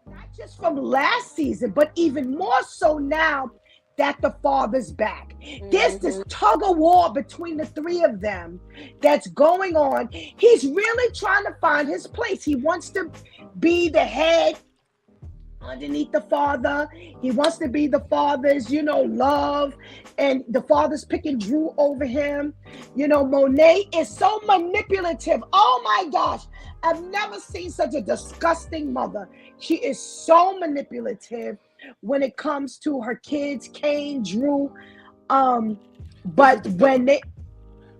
Speaker 1: not just from last season, but even more so now that the father's back. Mm-hmm. There's this tug of war between the three of them that's going on. He's really trying to find his place. He wants to be the head underneath the father. He wants to be the father's, love. And the father's picking Drew over him. Monet is so manipulative. Oh my gosh. I've never seen such a disgusting mother. She is so manipulative when it comes to her kids, Kane, Drew. But when they...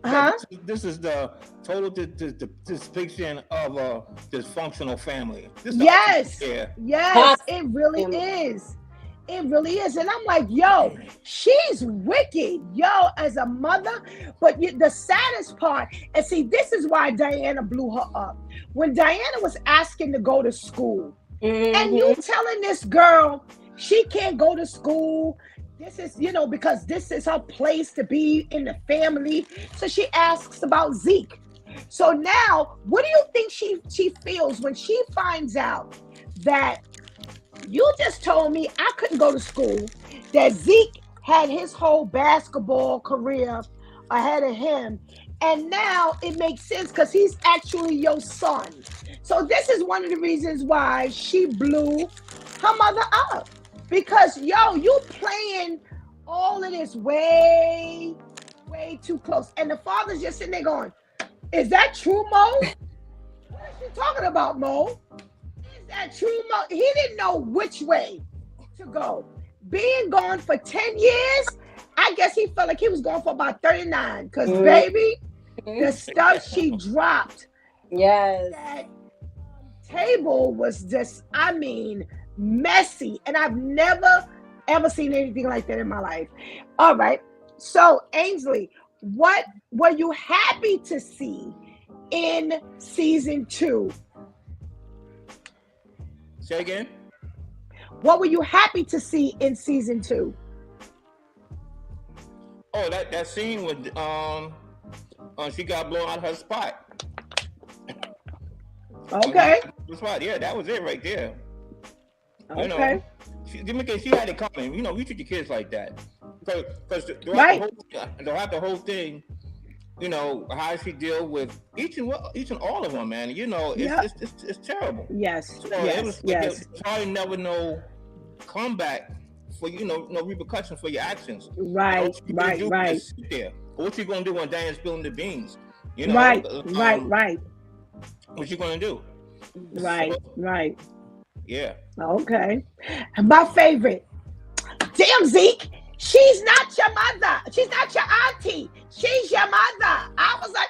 Speaker 1: Huh?
Speaker 3: This is the total depiction of a dysfunctional family.
Speaker 1: Yes,
Speaker 3: Yeah.
Speaker 1: yes, it really is. It really is. And I'm like, yo, she's wicked, yo, as a mother. But the saddest part, and see, this is why Diana blew her up. When Diana was asking to go to school, and you telling this girl she can't go to school, this is, because this is her place to be in the family. So she asks about Zeke. So now, what do you think she feels when she finds out that you just told me I couldn't go to school, that Zeke had his whole basketball career ahead of him, and now it makes sense because he's actually your son. So this is one of the reasons why she blew her mother up. Because, yo, you playing all of this way, way too close. And the father's just sitting there going, is that true, Mo? What are you talking about, Mo? That true, Mo? He didn't know which way to go. Being gone for 10 years, I guess he felt like he was going for about 39. Because, baby, the stuff she dropped, that table was just, messy. And I've never, ever seen anything like that in my life. All right. So, Ainsley, what were you happy to see in season 2?
Speaker 3: Say again?
Speaker 1: What were you happy to see in season 2?
Speaker 3: Oh, that scene with she got blown out of her spot.
Speaker 1: Okay.
Speaker 3: Yeah, that was it right there.
Speaker 1: Okay.
Speaker 3: She had it coming. We treat the kids like that. Because throughout the whole thing, how she deal with each and all of them, man. It's terrible.
Speaker 1: Yes.
Speaker 3: So
Speaker 1: yes.
Speaker 3: Probably never no comeback for no repercussion for your actions.
Speaker 1: Right.
Speaker 3: Sit there. What you gonna do when Diane's spilling the beans?
Speaker 1: Right.
Speaker 3: What you gonna do?
Speaker 1: Right.
Speaker 3: Yeah.
Speaker 1: Okay. My favorite. Damn, Zeke. She's not your mother. She's not your auntie. She's your mother. I was like,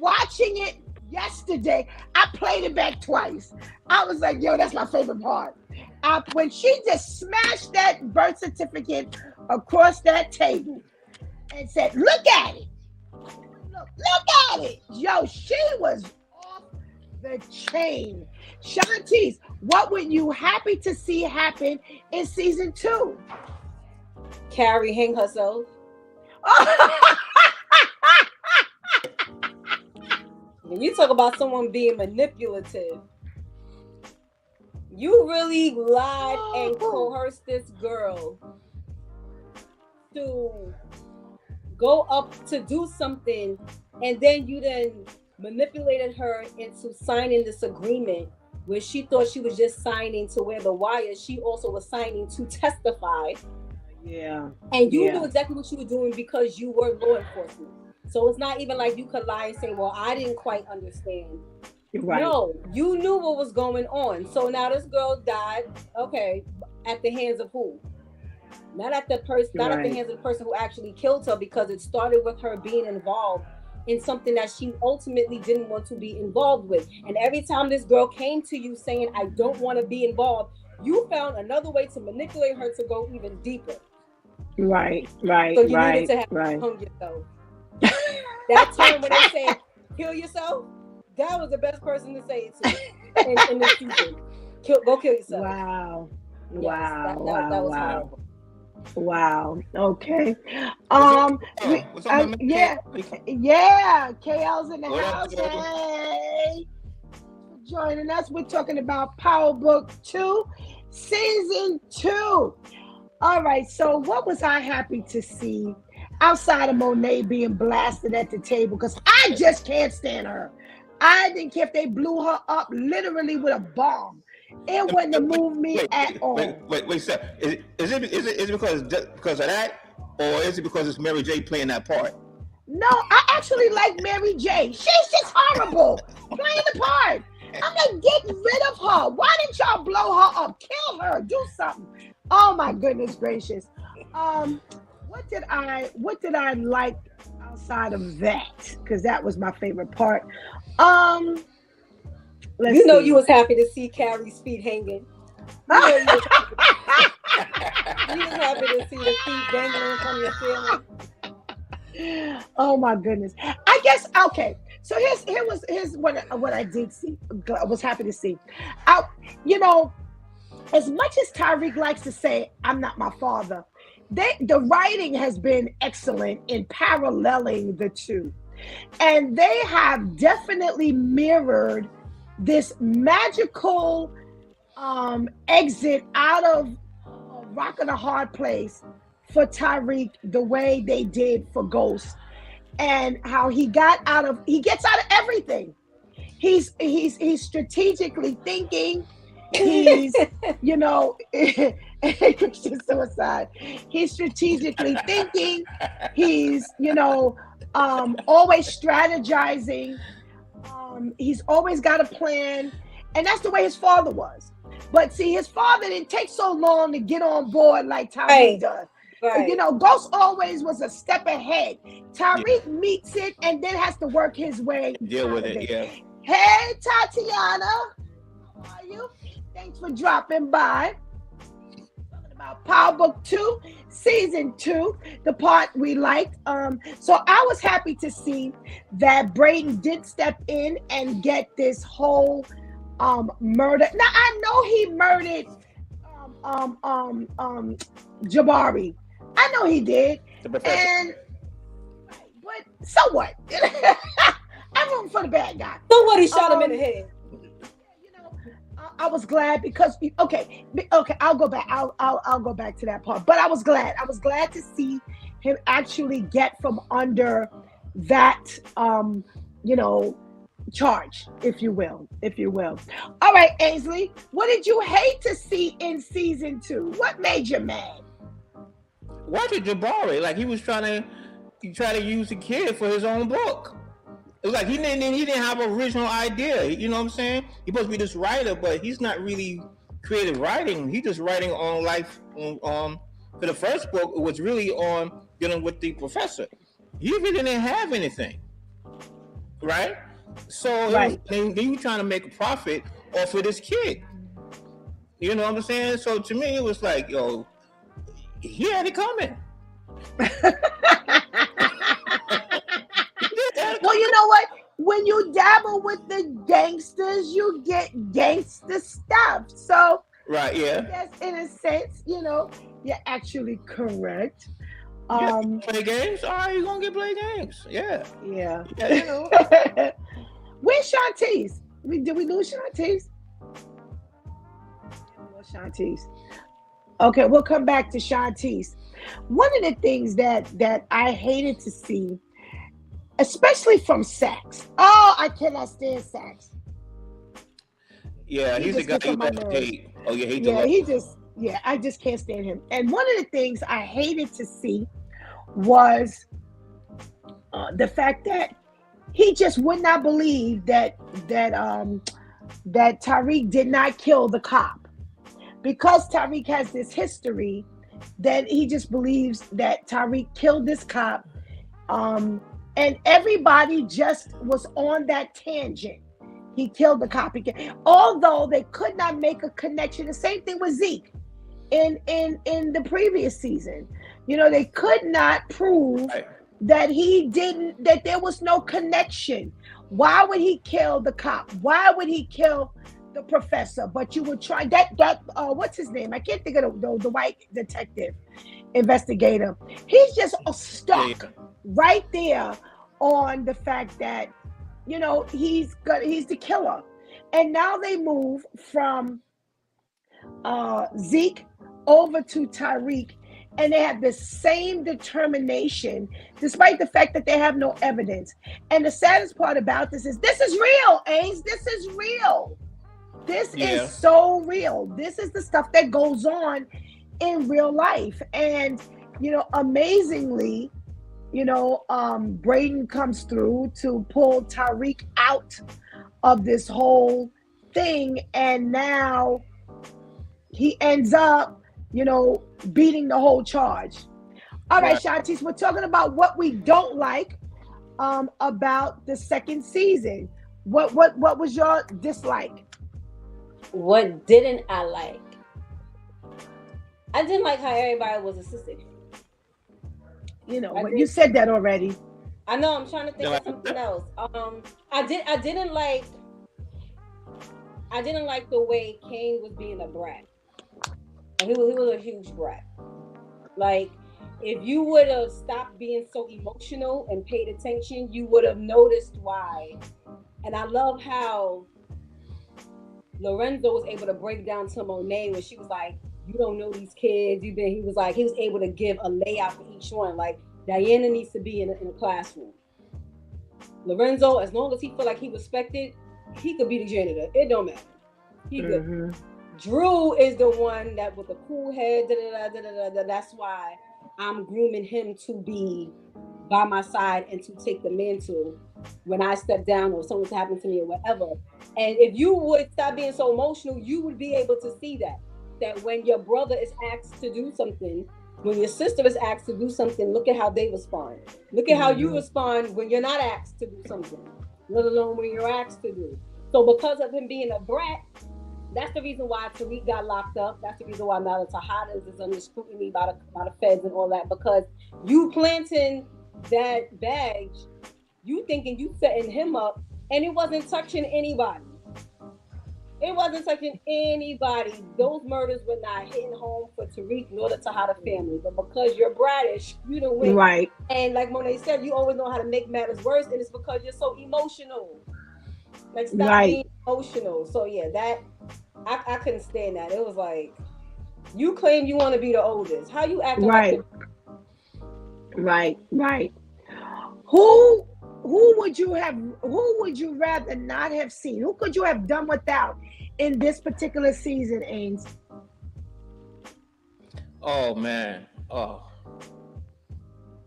Speaker 1: watching it yesterday, I played it back twice. I was like, yo, that's my favorite part. When she just smashed that birth certificate across that table and said, look at it. Look at it. Yo, she was off the chain. Shantice, what were you happy to see happen in season 2?
Speaker 2: Carrie hang herself. When you talk about someone being manipulative, you really lied and coerced this girl to go up to do something, and then you manipulated her into signing this agreement where she thought she was just signing to wear the wire. She also was signing to testify.
Speaker 1: Yeah.
Speaker 2: And you knew exactly what you were doing because you were law enforcement. So it's not even like you could lie and say, well, I didn't quite understand.
Speaker 1: Right.
Speaker 2: No, you knew what was going on. So now this girl died, okay, at the hands of who? Not at the hands of the person who actually killed her, because it started with her being involved in something that she ultimately didn't want to be involved with. And every time this girl came to you saying, I don't want to be involved, you found another way to manipulate her to go even deeper.
Speaker 1: Right.
Speaker 2: So you needed to have hung yourself. That time when they said, kill yourself, that was the best person to say it to in this season. Go kill yourself.
Speaker 1: Wow.
Speaker 2: Yes, that was horrible.
Speaker 1: Wow. Okay.
Speaker 3: Yeah.
Speaker 1: KL's in the house. Hey, joining us. We're talking about Power Book 2, Season 2. All right. So, what was I happy to see outside of Monet being blasted at the table? Because I just can't stand her. I didn't care if they blew her up literally with a bomb. It wouldn't have moved me at all.
Speaker 3: Wait, Steph. Is it because of that, or is it because it's Mary J playing that part?
Speaker 1: No, I actually like Mary J. She's just horrible playing the part. I'm like, get rid of her. Why didn't y'all blow her up? Kill her. Do something. Oh my goodness gracious. What did I like outside of that? Because that was my favorite part. Um, let's
Speaker 2: You know,
Speaker 1: see.
Speaker 2: you was happy to see Carrie's feet hanging. You know, you was happy to see the feet dangling from your ceiling.
Speaker 1: Oh my goodness. I guess okay. So here's what I did see. I was happy to see. I, you know, as much as Tyreek likes to say, "I'm not my father," the writing has been excellent in paralleling the two, and they have definitely mirrored this magical exit out of a rock and a hard place for Tyreek the way they did for Ghost, and how he gets out of everything. He's strategically thinking. He's Christian suicide. He's strategically thinking. He's always strategizing. He's always got a plan, and that's the way his father was. But see, his father didn't take so long to get on board like Tyreek does.
Speaker 2: Right.
Speaker 1: Ghost always was a step ahead. Tyreek meets it and then has to work his way.
Speaker 3: Deal with it, yeah.
Speaker 1: Hey, Tatiana, how are you? Thanks for dropping by. Talking about Power Book 2, Season 2, the part we liked. So I was happy to see that Braden did step in and get this whole murder. Now I know he murdered Jabari. I know he did. And but so what? I'm rooting for the bad guy.
Speaker 2: So what? He shot him in the head.
Speaker 1: I was glad because okay, I'll go back. I'll go back to that part. But I was glad to see him actually get from under that charge, if you will. All right, Ainsley, what did you hate to see in season 2? What made you mad?
Speaker 3: Watching Jabari, like he tried to use the kid for his own book. It was like he didn't have an original idea. You know what I'm saying? He's supposed to be this writer, but he's not really creative writing. He's just writing on life. For the first book, it was really on dealing with the professor. He really didn't have anything, right? So
Speaker 1: right.
Speaker 3: They were trying to make a profit off of this kid. You know what I'm saying? So to me, it was like, yo, he had it coming.
Speaker 1: Well, you know what? When you dabble with the gangsters, you get gangster stuff. So,
Speaker 3: right, yeah.
Speaker 1: Yes, in a sense, you're actually correct.
Speaker 3: Play games? All right, you're gonna get play games. Yeah.
Speaker 1: Where's Shantice? Did we lose Shantice? Shantice. Okay, we'll come back to Shantice. One of the things that I hated to see, especially from Sax. Oh, I cannot stand Sax.
Speaker 3: Yeah, he's the guy you hate. Oh, you hate
Speaker 1: I just can't stand him. And one of the things I hated to see was the fact that he just would not believe that Tariq did not kill the cop. Because Tariq has this history, that he just believes that Tariq killed this cop. And everybody just was on that tangent. He killed the cop. Although they could not make a connection. The same thing with Zeke in the previous season. They could not prove that that there was no connection. Why would he kill the cop? Why would he kill the professor? But you would try that what's his name? I can't think of the white detective investigator. He's just stuck right there on the fact that he's the killer. And now they move from Zeke over to Tariq, and they have the same determination despite the fact that they have no evidence. And the saddest part about this is real, Ace. This is real. This is so real. This is the stuff that goes on in real life. And amazingly, Braden comes through to pull Tariq out of this whole thing, and now he ends up beating the whole charge. All right, Shantice, we're talking about what we don't like about the second season. What was your dislike?
Speaker 2: What didn't I like? I didn't like how everybody was assisting.
Speaker 1: You said that already.
Speaker 2: I know. I'm trying to think of something else. I didn't like the way Kane was being a brat. He was a huge brat. Like, if you would have stopped being so emotional and paid attention, you would have noticed why. And I love how Lorenzo was able to break down to Monet when she was like, "You don't know these kids. He was able to give a layout for each one. Like, Diana needs to be in a classroom. Lorenzo, as long as he feel like he respected, he could be the janitor. It don't matter. He good. Mm-hmm. Drew is the one that with the cool head. That's why I'm grooming him to be by my side and to take the mantle when I step down or something's happened to me or whatever. And if you would stop being so emotional, you would be able to see that when your brother is asked to do something, when your sister is asked to do something, look at how they respond. Look at how you respond when you're not asked to do something, let alone when you're asked to do. So because of him being a brat, that's the reason why Tariq got locked up. That's the reason why Nala Tejada is under scrutiny by the feds and all that, because you planting that badge, you thinking you setting him up, and it wasn't touching anybody. It wasn't touching anybody. Those murders were not hitting home for Tariq nor the Tejada family. But because you're bratish, you don't win.
Speaker 1: Right.
Speaker 2: And like Monet said, you always know how to make matters worse, and it's because you're so emotional. Like, stop being emotional. So yeah, that I couldn't stand that. It was like, you claim you want to be the oldest. How you acting like
Speaker 1: Right. Who would you rather not have seen? Who could you have done without in this particular season, Ains?
Speaker 3: Oh man.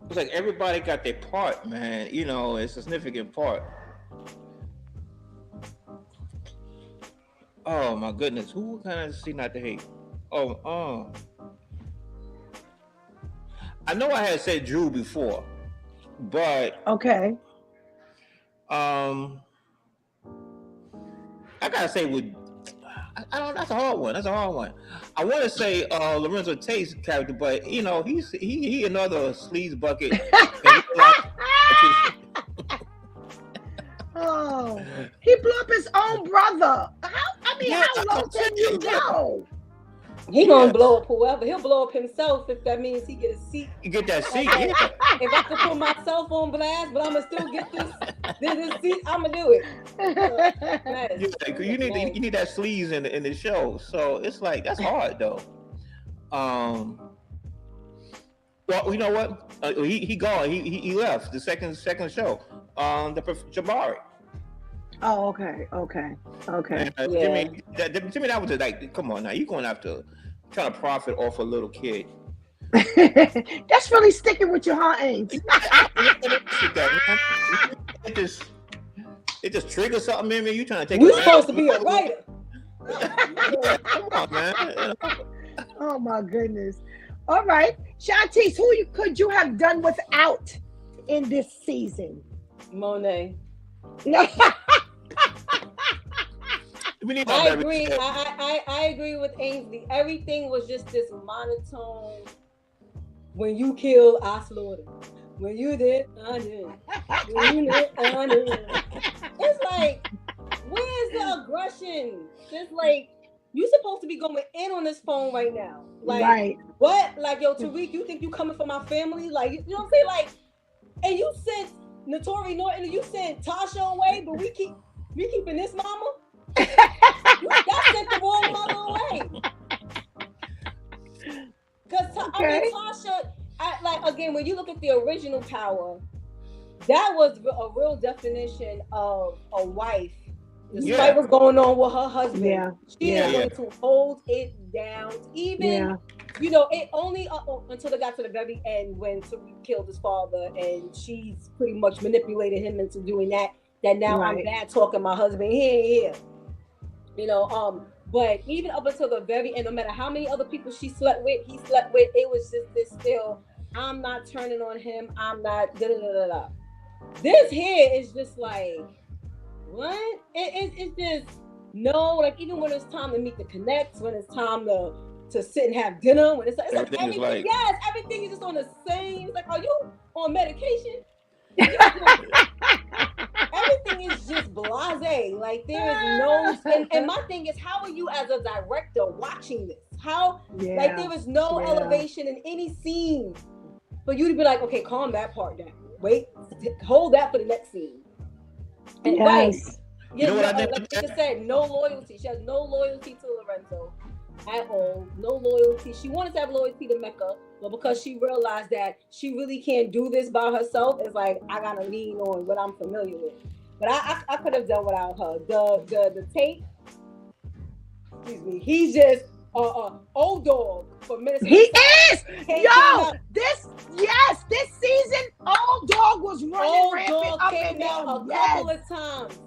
Speaker 3: It's like everybody got their part, man. It's a significant part. Oh my goodness. Who kind of see not to hate? I know I had said Drew before, but
Speaker 1: okay.
Speaker 3: I gotta say I don't. That's a hard one. I want to say Lorenzo Tate's character, but he another sleaze bucket.
Speaker 1: Oh, he blew up his own brother. How low can you go?
Speaker 2: He gonna blow up whoever. He'll blow up himself if that means he get a seat.
Speaker 3: You get that seat, yeah.
Speaker 2: If I could put myself on blast, but I'ma still get this seat, I'ma do it.
Speaker 3: You need that sleaze in the show. So it's like, that's hard though. Well, you know what? He gone. He left the second show. Jabari.
Speaker 1: Oh, okay.
Speaker 3: Jimmy, that was like, come on now, you going after trying to profit off a little kid.
Speaker 1: That's really sticking with your heart, Ains.
Speaker 3: It just triggers something in me. You trying to take?
Speaker 2: We're supposed to be a writer.
Speaker 3: Come on, man.
Speaker 1: Oh my goodness. All right, Shantice, could you have done without in this season?
Speaker 2: Monet.
Speaker 3: I
Speaker 2: agree. I agree with Ainsley. Everything was just this monotone. When you kill, I slaughter. When you did, I did. When you did, I did. It's like, where's the aggression? It's like, you supposed to be going in on this phone right now. Like, what? Like, yo, Tariq, you think you coming for my family? Like, you know what I'm saying? Like, and you sent Notori Norton, you sent Tasha away, but we keeping this mama? Y'all sent the wrong mother away. Because Tasha, again, when you look at the original Power, that was a real definition of a wife. Despite what's going on with her husband, she is going to hold it down. Even, it only until it got to the very end when Tariq killed his father, and she's pretty much manipulated him into doing that. That now I'm bad talking my husband. He ain't here. But even up until the very end, no matter how many other people he slept with, it was just this still, I'm not turning on him. I'm not da da da da. This here is just like, what? It's just, no, like even when it's time to meet the connects, when it's time to sit and have dinner, when it's like everything, yes, everything is just on the same. It's like, are you on medication? Everything is just blasé. Like there is no, and my thing is, how are you as a director watching this? Like there is no elevation in any scene for you to be like, okay, calm that part down. Wait, hold that for the next scene. And like I said, no loyalty. She has no loyalty to Lorenzo at all. No loyalty. She wanted to have loyalty to Mecca, but because she realized that she really can't do this by herself, it's like, I gotta lean on what I'm familiar with. But I could have done without her. The tape, excuse me, he's just old dog for minutes.
Speaker 1: He is! Yo! This season, old dog was running rampant up and down
Speaker 2: a couple of times.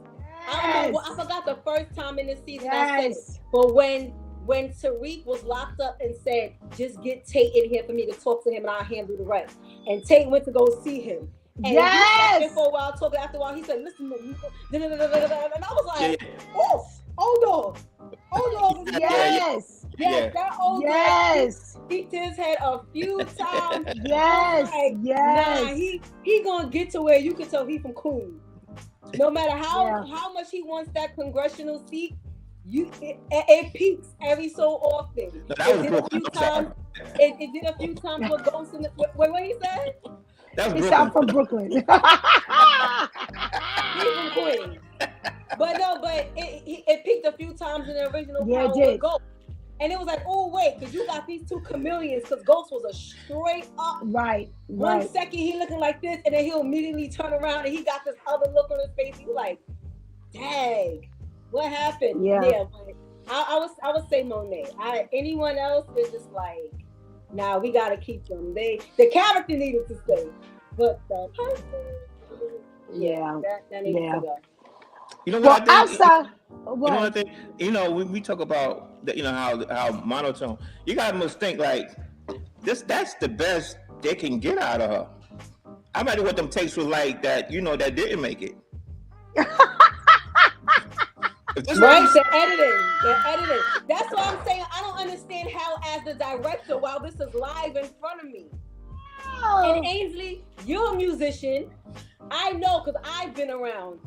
Speaker 2: I don't know. I forgot the first time in the season I said it. But when Tariq was locked up and said, just get Tate in here for me to talk to him and I'll handle the rest. And Tate went to go see him. And he sat there for a while, talking. After a while, he said, listen to me. And I was like, old dog. Yes, that old dog peeked his head a few times. Nah, he gonna get to where you can tell he from Queens. No matter how much he wants that congressional seat, it peaks every so often. It did a few times with Ghost in the. Wait, what he said?
Speaker 1: He's from Brooklyn. He's
Speaker 2: from Queens. But it peaked a few times in the original Power with Ghost. And it was like, oh wait, because you got these two chameleons, because Ghost was a straight up. Right. 1 second he looking like this, and then he'll immediately turn around and he got this other look on his face. He was like, dang, what happened? Yeah, but I would say Monet. Anyone else is just like, nah, we gotta keep them. The character needed to stay, but the person, that needed to go.
Speaker 3: You know what I think? You know what I think? You know, we talk about that. You know how monotone. You gotta must think like this. That's the best they can get out of her. I imagine what them takes was like that. You know, that didn't make it.
Speaker 2: The editing. That's what I'm saying. I don't understand how, as the director, while this is live in front of me. And Ainsley, you're a musician. I know because I've been around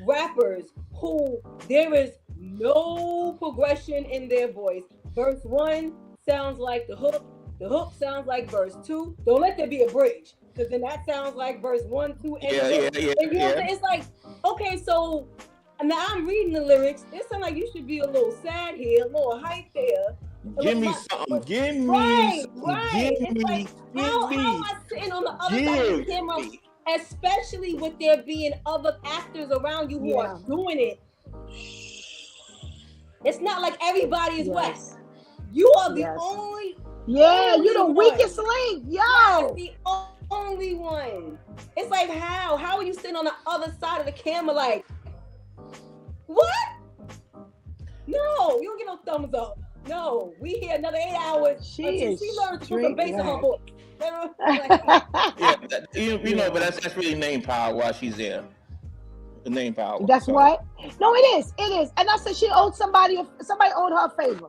Speaker 2: rappers who there is no progression in their voice. Verse 1 sounds like the hook sounds like verse 2. Don't let there be a bridge, because then that sounds like verse 1, 2, and and you know what I'm saying? It's like, okay, so now I'm reading the lyrics. It sounds like you should be a little sad here, a little hype there.
Speaker 3: Give me something. Give me
Speaker 2: right. It's like, how am I sitting on the other side of the camera? Especially with there being other actors around you who are doing it. It's not like everybody is whack. You are the only.
Speaker 1: Yeah, you're the weakest link. Yo,
Speaker 2: the only one. It's like, how are you sitting on the other side of the camera? Like, what? No, you don't get no thumbs up. No, we here another 8 hours until she learns to put the bass in her voice.
Speaker 3: You know, but that's really name power while she's there. The name power.
Speaker 1: That's what? No, it is. And I said she owed somebody owed her a favor.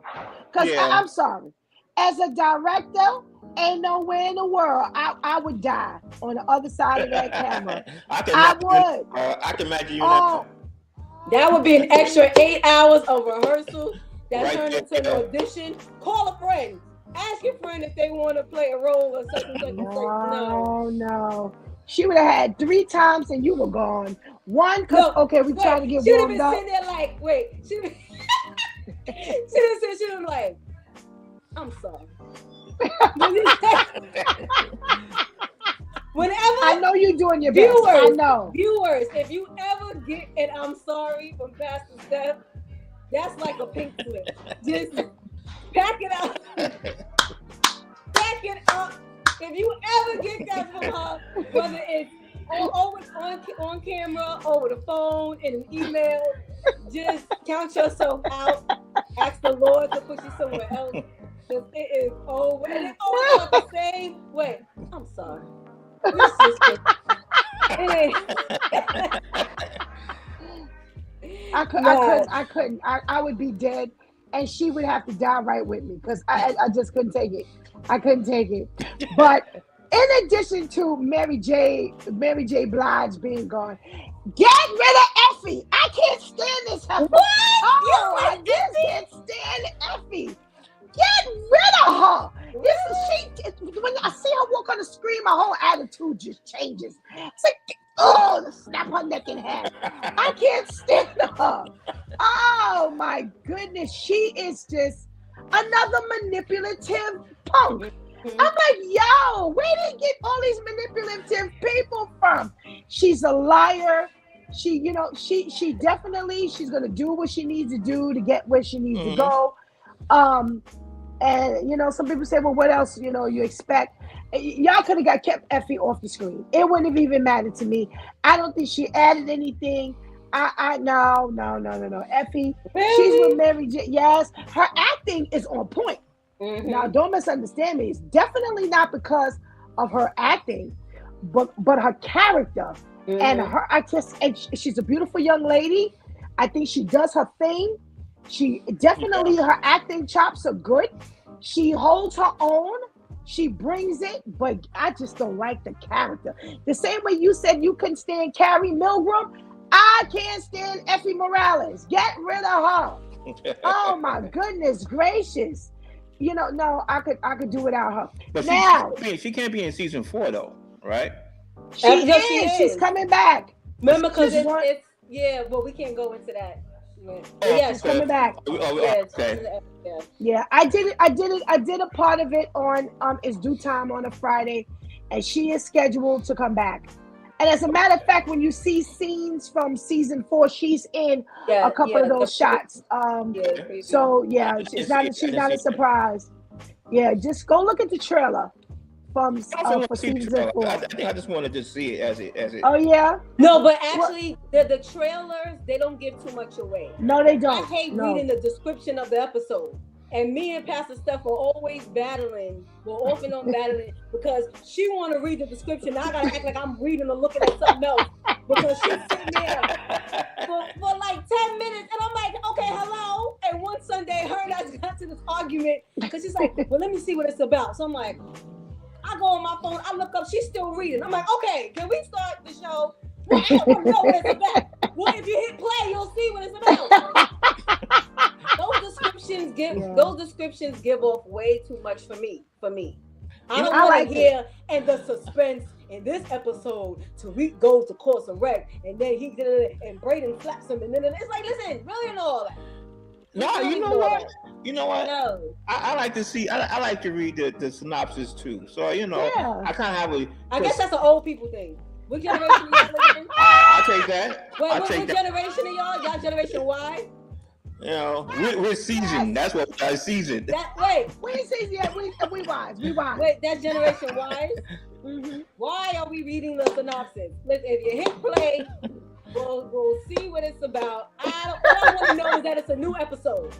Speaker 1: Because I'm sorry. As a director, ain't nowhere in the world I would die on the other side of that camera. I would.
Speaker 3: I can imagine you.
Speaker 2: That would be an extra 8 hours of rehearsal that turned into an audition. Call a friend. Ask your friend if they want to play a role or something.
Speaker 1: No. She would have had 3 times and you were gone. One, because we trying to get warmed up. She would have been sitting there like, wait. She would have been like, I'm sorry. Whenever I know you're doing your best. I know.
Speaker 2: Viewers, if you ever get an I'm sorry from Pastor Steph, that's like a pink slip. Just pack it up. Pack it up. If you ever get that from her, whether it's on camera, over the phone, in an email, just count yourself out. Ask the Lord to put you somewhere else. Because it is over. And it's always about the same way. I'm sorry. Your sister. It ain't.
Speaker 1: I couldn't. I would be dead, and she would have to die right with me because I just couldn't take it. I couldn't take it. But in addition to Mary J. Blige being gone, get rid of Effie. I can't stand this.
Speaker 2: What?
Speaker 1: Oh, I just can't stand Effie. Get rid of her. When I see her walk on the screen, my whole attitude just changes. It's like, oh, snap her neck in half. I can't stand her. Oh my goodness, she is just another manipulative punk. I'm like, yo, where did you get all these manipulative people from? She's a liar. She definitely, she's gonna do what she needs to do to get where she needs to go. And some people say, well, what else you expect? Y'all could have kept Effie off the screen. It wouldn't have even mattered to me. I don't think she added anything. No. Effie, she's with Mary J. Yes, her acting is on point. Now, don't misunderstand me. It's definitely not because of her acting, but her character and her. She's a beautiful young lady. I think she does her thing. She definitely, her acting chops are good. She holds her own. She brings it, but I just don't like the character. The same way you said you couldn't stand Carrie Milgram, I can't stand Effie Morales. Get rid of her. Oh my goodness gracious. No, I could do without her.
Speaker 3: But
Speaker 1: now
Speaker 3: she can't be in season 4 though, right?
Speaker 1: She is. She's coming back.
Speaker 2: Remember, because it's well, we can't go into that. Yeah, she's
Speaker 1: coming back.
Speaker 3: Okay.
Speaker 1: Yeah, I did it. I did a part of it on It's Due Time on a Friday, and she is scheduled to come back. And as a matter of fact, when you see scenes from season 4, she's in a couple of those shots. So she's not a surprise. Yeah, just go look at the trailer for season 4.
Speaker 3: I think I just wanted to see it as it.
Speaker 1: Oh yeah.
Speaker 2: No, but actually, the trailers, they don't give too much away.
Speaker 1: No, they don't.
Speaker 2: I hate reading the description of the episode. And me and Pastor Steph are always battling. We're off and on battling because she want to read the description. Now I gotta act like I'm reading or looking at something else because she's sitting there for like 10 minutes, and I'm like, okay, hello. And one Sunday, her and I got to this argument because she's like, well, let me see what it's about. So I'm like, I go on my phone, I look up, she's still reading. I'm like, okay, can we start the show? Well, I don't want to know what it's about. Well, if you hit play, you'll see what it's about. Those descriptions give off way too much for me. I don't want to hear and the suspense in this episode. Tariq goes to course of rec, and then he did it, and Braden slaps him, and then it's like, listen, really and all that.
Speaker 3: No, you know what?
Speaker 2: No.
Speaker 3: I like to see. I like to read the synopsis too. So I kind of have a.
Speaker 2: I guess that's an old people thing. What generation y'all living in?
Speaker 3: I'll take that.
Speaker 2: Wait, what generation are y'all? Y'all generation Y?
Speaker 3: We're seasoned. That's what I seasoned.
Speaker 1: We seasoned. Yeah, we wise.
Speaker 2: Wait, that's generation Y. Why are we reading the synopsis? Listen, if you hit play, we'll see what it's about. All I want to know is that it's a new episode,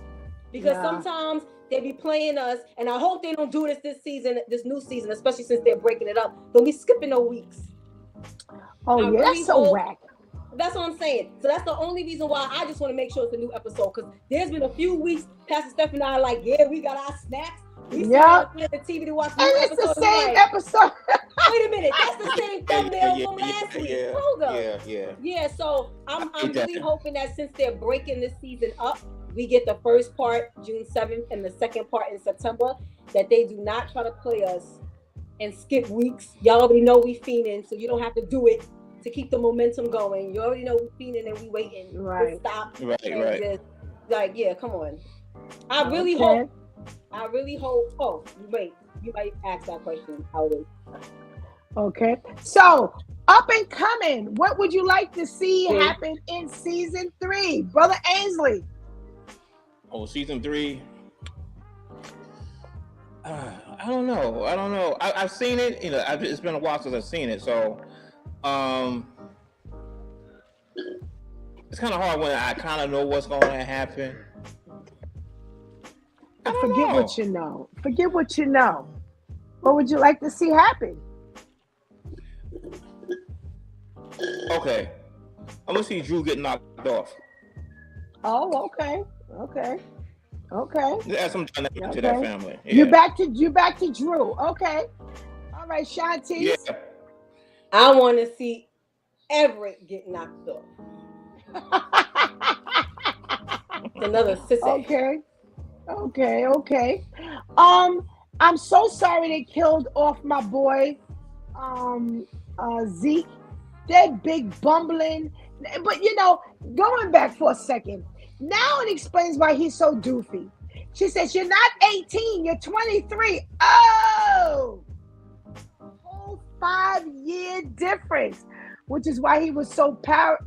Speaker 2: because sometimes they be playing us, and I hope they don't do this season, this new season, especially since they're breaking it up. Don't be skipping no weeks.
Speaker 1: Oh yeah, that's so whack.
Speaker 2: That's what I'm saying. So that's the only reason why I just want to make sure it's a new episode, because there's been a few weeks Pastor Steph and I are like, we got our snacks. We sit the TV to watch
Speaker 1: and it's the same episode.
Speaker 2: Wait a minute, that's the same thumbnail from last week. Hold up. Yeah. So I'm really hoping that since they're breaking this season up, we get the first part June 7th and the second part in September. That they do not try to play us and skip weeks. Y'all already know we fiending, so you don't have to do it to keep the momentum going. You already know we fiending and we waiting.
Speaker 1: Right.
Speaker 2: Stop.
Speaker 3: Right.
Speaker 2: Just, come on. I really hope. Oh, wait. You might ask that question. I'll wait.
Speaker 1: Okay. So, up and coming, what would you like to see happen in season 3? Brother Ainsley.
Speaker 3: Oh, season 3. I don't know. I've seen it. It's been a while since I've seen it. So, it's kind of hard when I kind of know what's going to happen. I don't
Speaker 1: Forget what
Speaker 3: know.
Speaker 1: you know. Forget what you know. What would you like to see happen?
Speaker 3: Okay, I'm gonna see Drew get knocked off.
Speaker 1: Oh, okay. Okay. Okay.
Speaker 3: Add some dynamic to that
Speaker 1: Okay.
Speaker 3: family.
Speaker 1: You
Speaker 3: Yeah,
Speaker 1: back to Drew. Okay. All right,
Speaker 3: yeah.
Speaker 1: Shantice.
Speaker 2: I want to see Everett get knocked off. It's another sissy.
Speaker 1: Okay. Okay. Um, I'm so sorry they killed off my boy, um, Zeke. That big bumbling. But going back for a second, now it explains why he's so doofy. She says, "You're not 18, you're 23." Oh, a whole 5-year difference, which is why he was so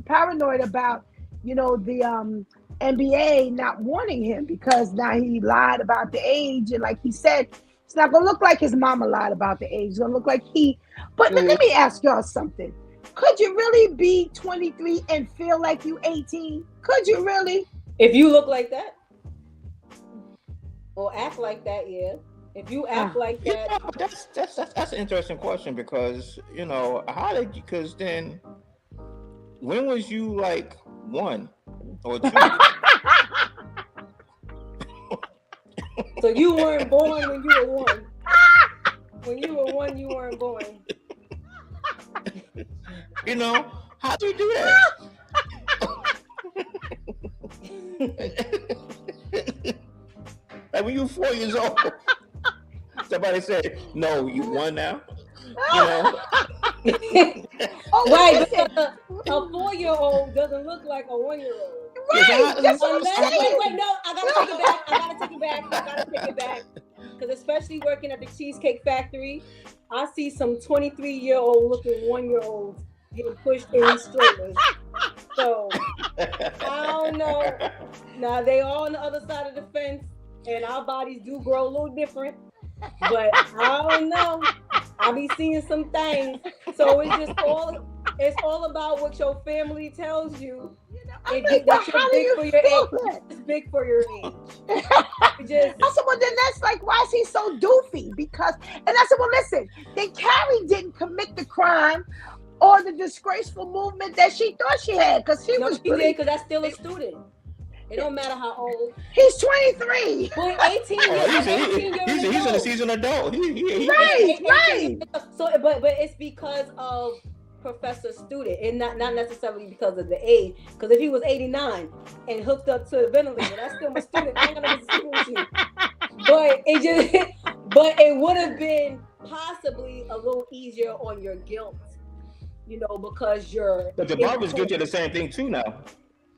Speaker 1: paranoid about, the NBA not warning him, because now he lied about the age, and like he said, it's not gonna look like his mama lied about the age. It's gonna look like he. But let me ask y'all something. Could you really be 23 and feel like you 18? Could you really?
Speaker 2: If you look like that or act like that, yeah. If you act like that,
Speaker 3: That's an interesting question, because how did you? Because then, when was you like 1 or 2?
Speaker 2: so you weren't born when you were 1. When you were 1, you weren't born.
Speaker 3: How do you do that? Like when you 4 years old, somebody said, "No, you 1 now."
Speaker 2: Right, because a 4-year-old doesn't look like a 1-year-old.
Speaker 1: Right, that's what I'm
Speaker 2: Unless,
Speaker 1: saying.
Speaker 2: wait, no, I gotta take it back. Because especially working at the Cheesecake Factory, I see some 23-year-old looking 1-year-olds getting pushed in these strollers. So I don't know. Now they all on the other side of the fence, and our bodies do grow a little different. But I don't know. I be seeing some things. So it's all about what your family tells you.
Speaker 1: Like,
Speaker 2: That you're big for your age. It's big for your age.
Speaker 1: I said, well, then that's like, why is he so doofy? And I said, well, listen, then Carrie didn't commit the crime or the disgraceful movement that she thought she had, because she was.
Speaker 2: She did, because that's still a student. It don't matter how old.
Speaker 1: He's 23.
Speaker 2: Well, 18 years.
Speaker 3: He's a seasoned adult.
Speaker 1: Right.
Speaker 2: So, but it's because of professor student, and not necessarily because of the age. Because if he was 89 and hooked up to a ventilator, that's still my student. I ain't gonna disagree with you. But it would have been possibly a little easier on your guilt, because you're.
Speaker 3: But the barber's guilty of the same thing too now.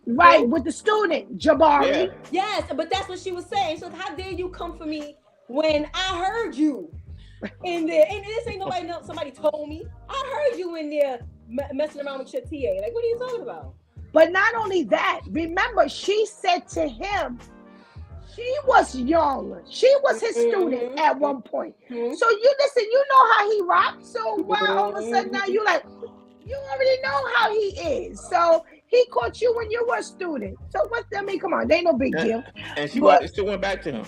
Speaker 1: Right, with the student, Jabari.
Speaker 3: Yeah.
Speaker 2: Yes, but that's what she was saying. So how dare you come for me when I heard you in there? And this ain't nobody know. Somebody told me. I heard you in there messing around with your TA. Like, what are you talking about?
Speaker 1: But not only that, remember, she said to him, she was young. She was his student at one point. So you know how he rocks. So why all of a sudden now you already know how he is. So he caught you when you were a student. So come on, they ain't no big deal.
Speaker 3: And she still went back to him.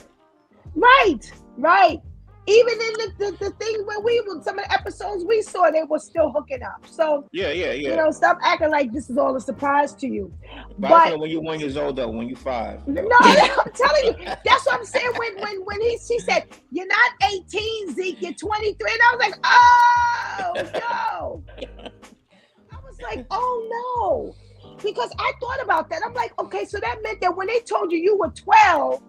Speaker 1: Right. Even in the thing where some of the episodes we saw, they were still hooking up. So
Speaker 3: yeah.
Speaker 1: Stop acting like this is all a surprise to you.
Speaker 3: But when you're 1 year old, though, when you're 5.
Speaker 1: No, I'm telling you, that's what I'm saying. When she said, "You're not 18, Zeke, you're 23," and I was like, "Oh no!" I was like, "Oh no," because I thought about that. I'm like, okay, so that meant that when they told you were 12.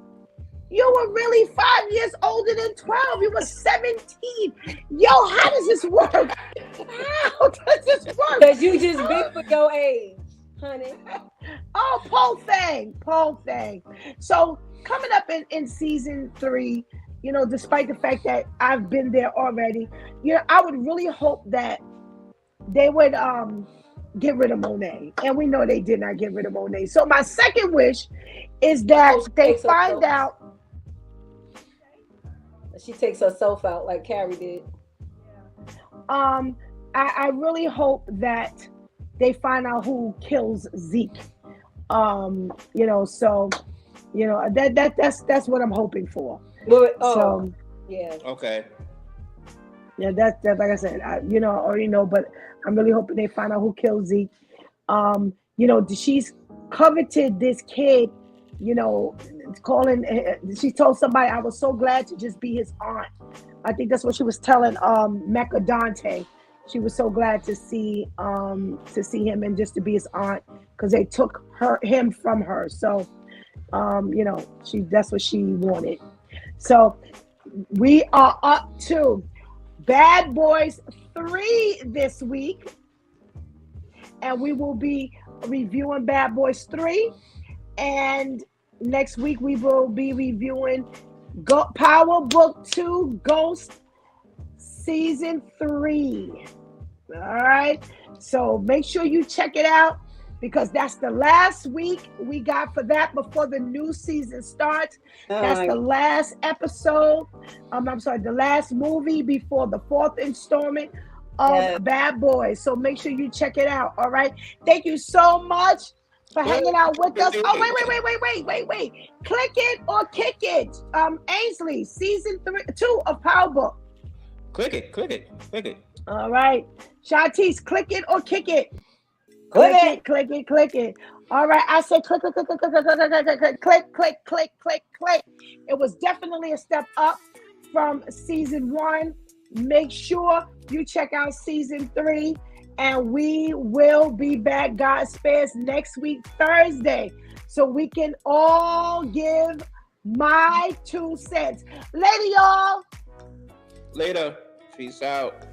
Speaker 1: You were really 5 years older than 12. You were 17. Yo, how does this work? How does this work?
Speaker 2: Because you just big for your age, honey.
Speaker 1: Oh, Pole thing. So coming up in season 3, despite the fact that I've been there already, I would really hope that they would get rid of Monet. And we know they did not get rid of Monet. So my second wish is that they find out.
Speaker 2: She takes herself out like Carrie did.
Speaker 1: I really hope that they find out who kills Zeke. So You know, that's what I'm hoping for.
Speaker 2: Well,
Speaker 1: So
Speaker 2: yeah.
Speaker 3: Okay.
Speaker 1: yeah, that's like I said, I already know, but I'm really hoping they find out who killed Zeke. She's coveted this kid, calling. She told somebody, I was so glad to just be his aunt. I think that's what she was telling Mecca Dante. She was so glad to see him and just to be his aunt because they took him from her. So that's what she wanted. So we are up to Bad Boys 3 this week, and we will be reviewing Bad Boys 3, and next week we will be reviewing Power Book 2 Ghost Season 3. All right, so make sure you check it out because that's the last week we got for that before the new season starts. That's the last episode. I'm sorry, the last movie before the 4th installment of Bad Boys. So make sure you check it out. All right. Thank you so much for hanging out with us. Oh, wait. Click it or kick it. Ainsley, season 2 of Power Book.
Speaker 3: Click it.
Speaker 1: All right. Shantice, click it or kick it. Click it. All right, I said click. It was definitely a step up from season 1. Make sure you check out season 3, and we will be back, God spares, next week, Thursday, so we can all give my 2 cents. Later, y'all.
Speaker 3: Later. Peace out.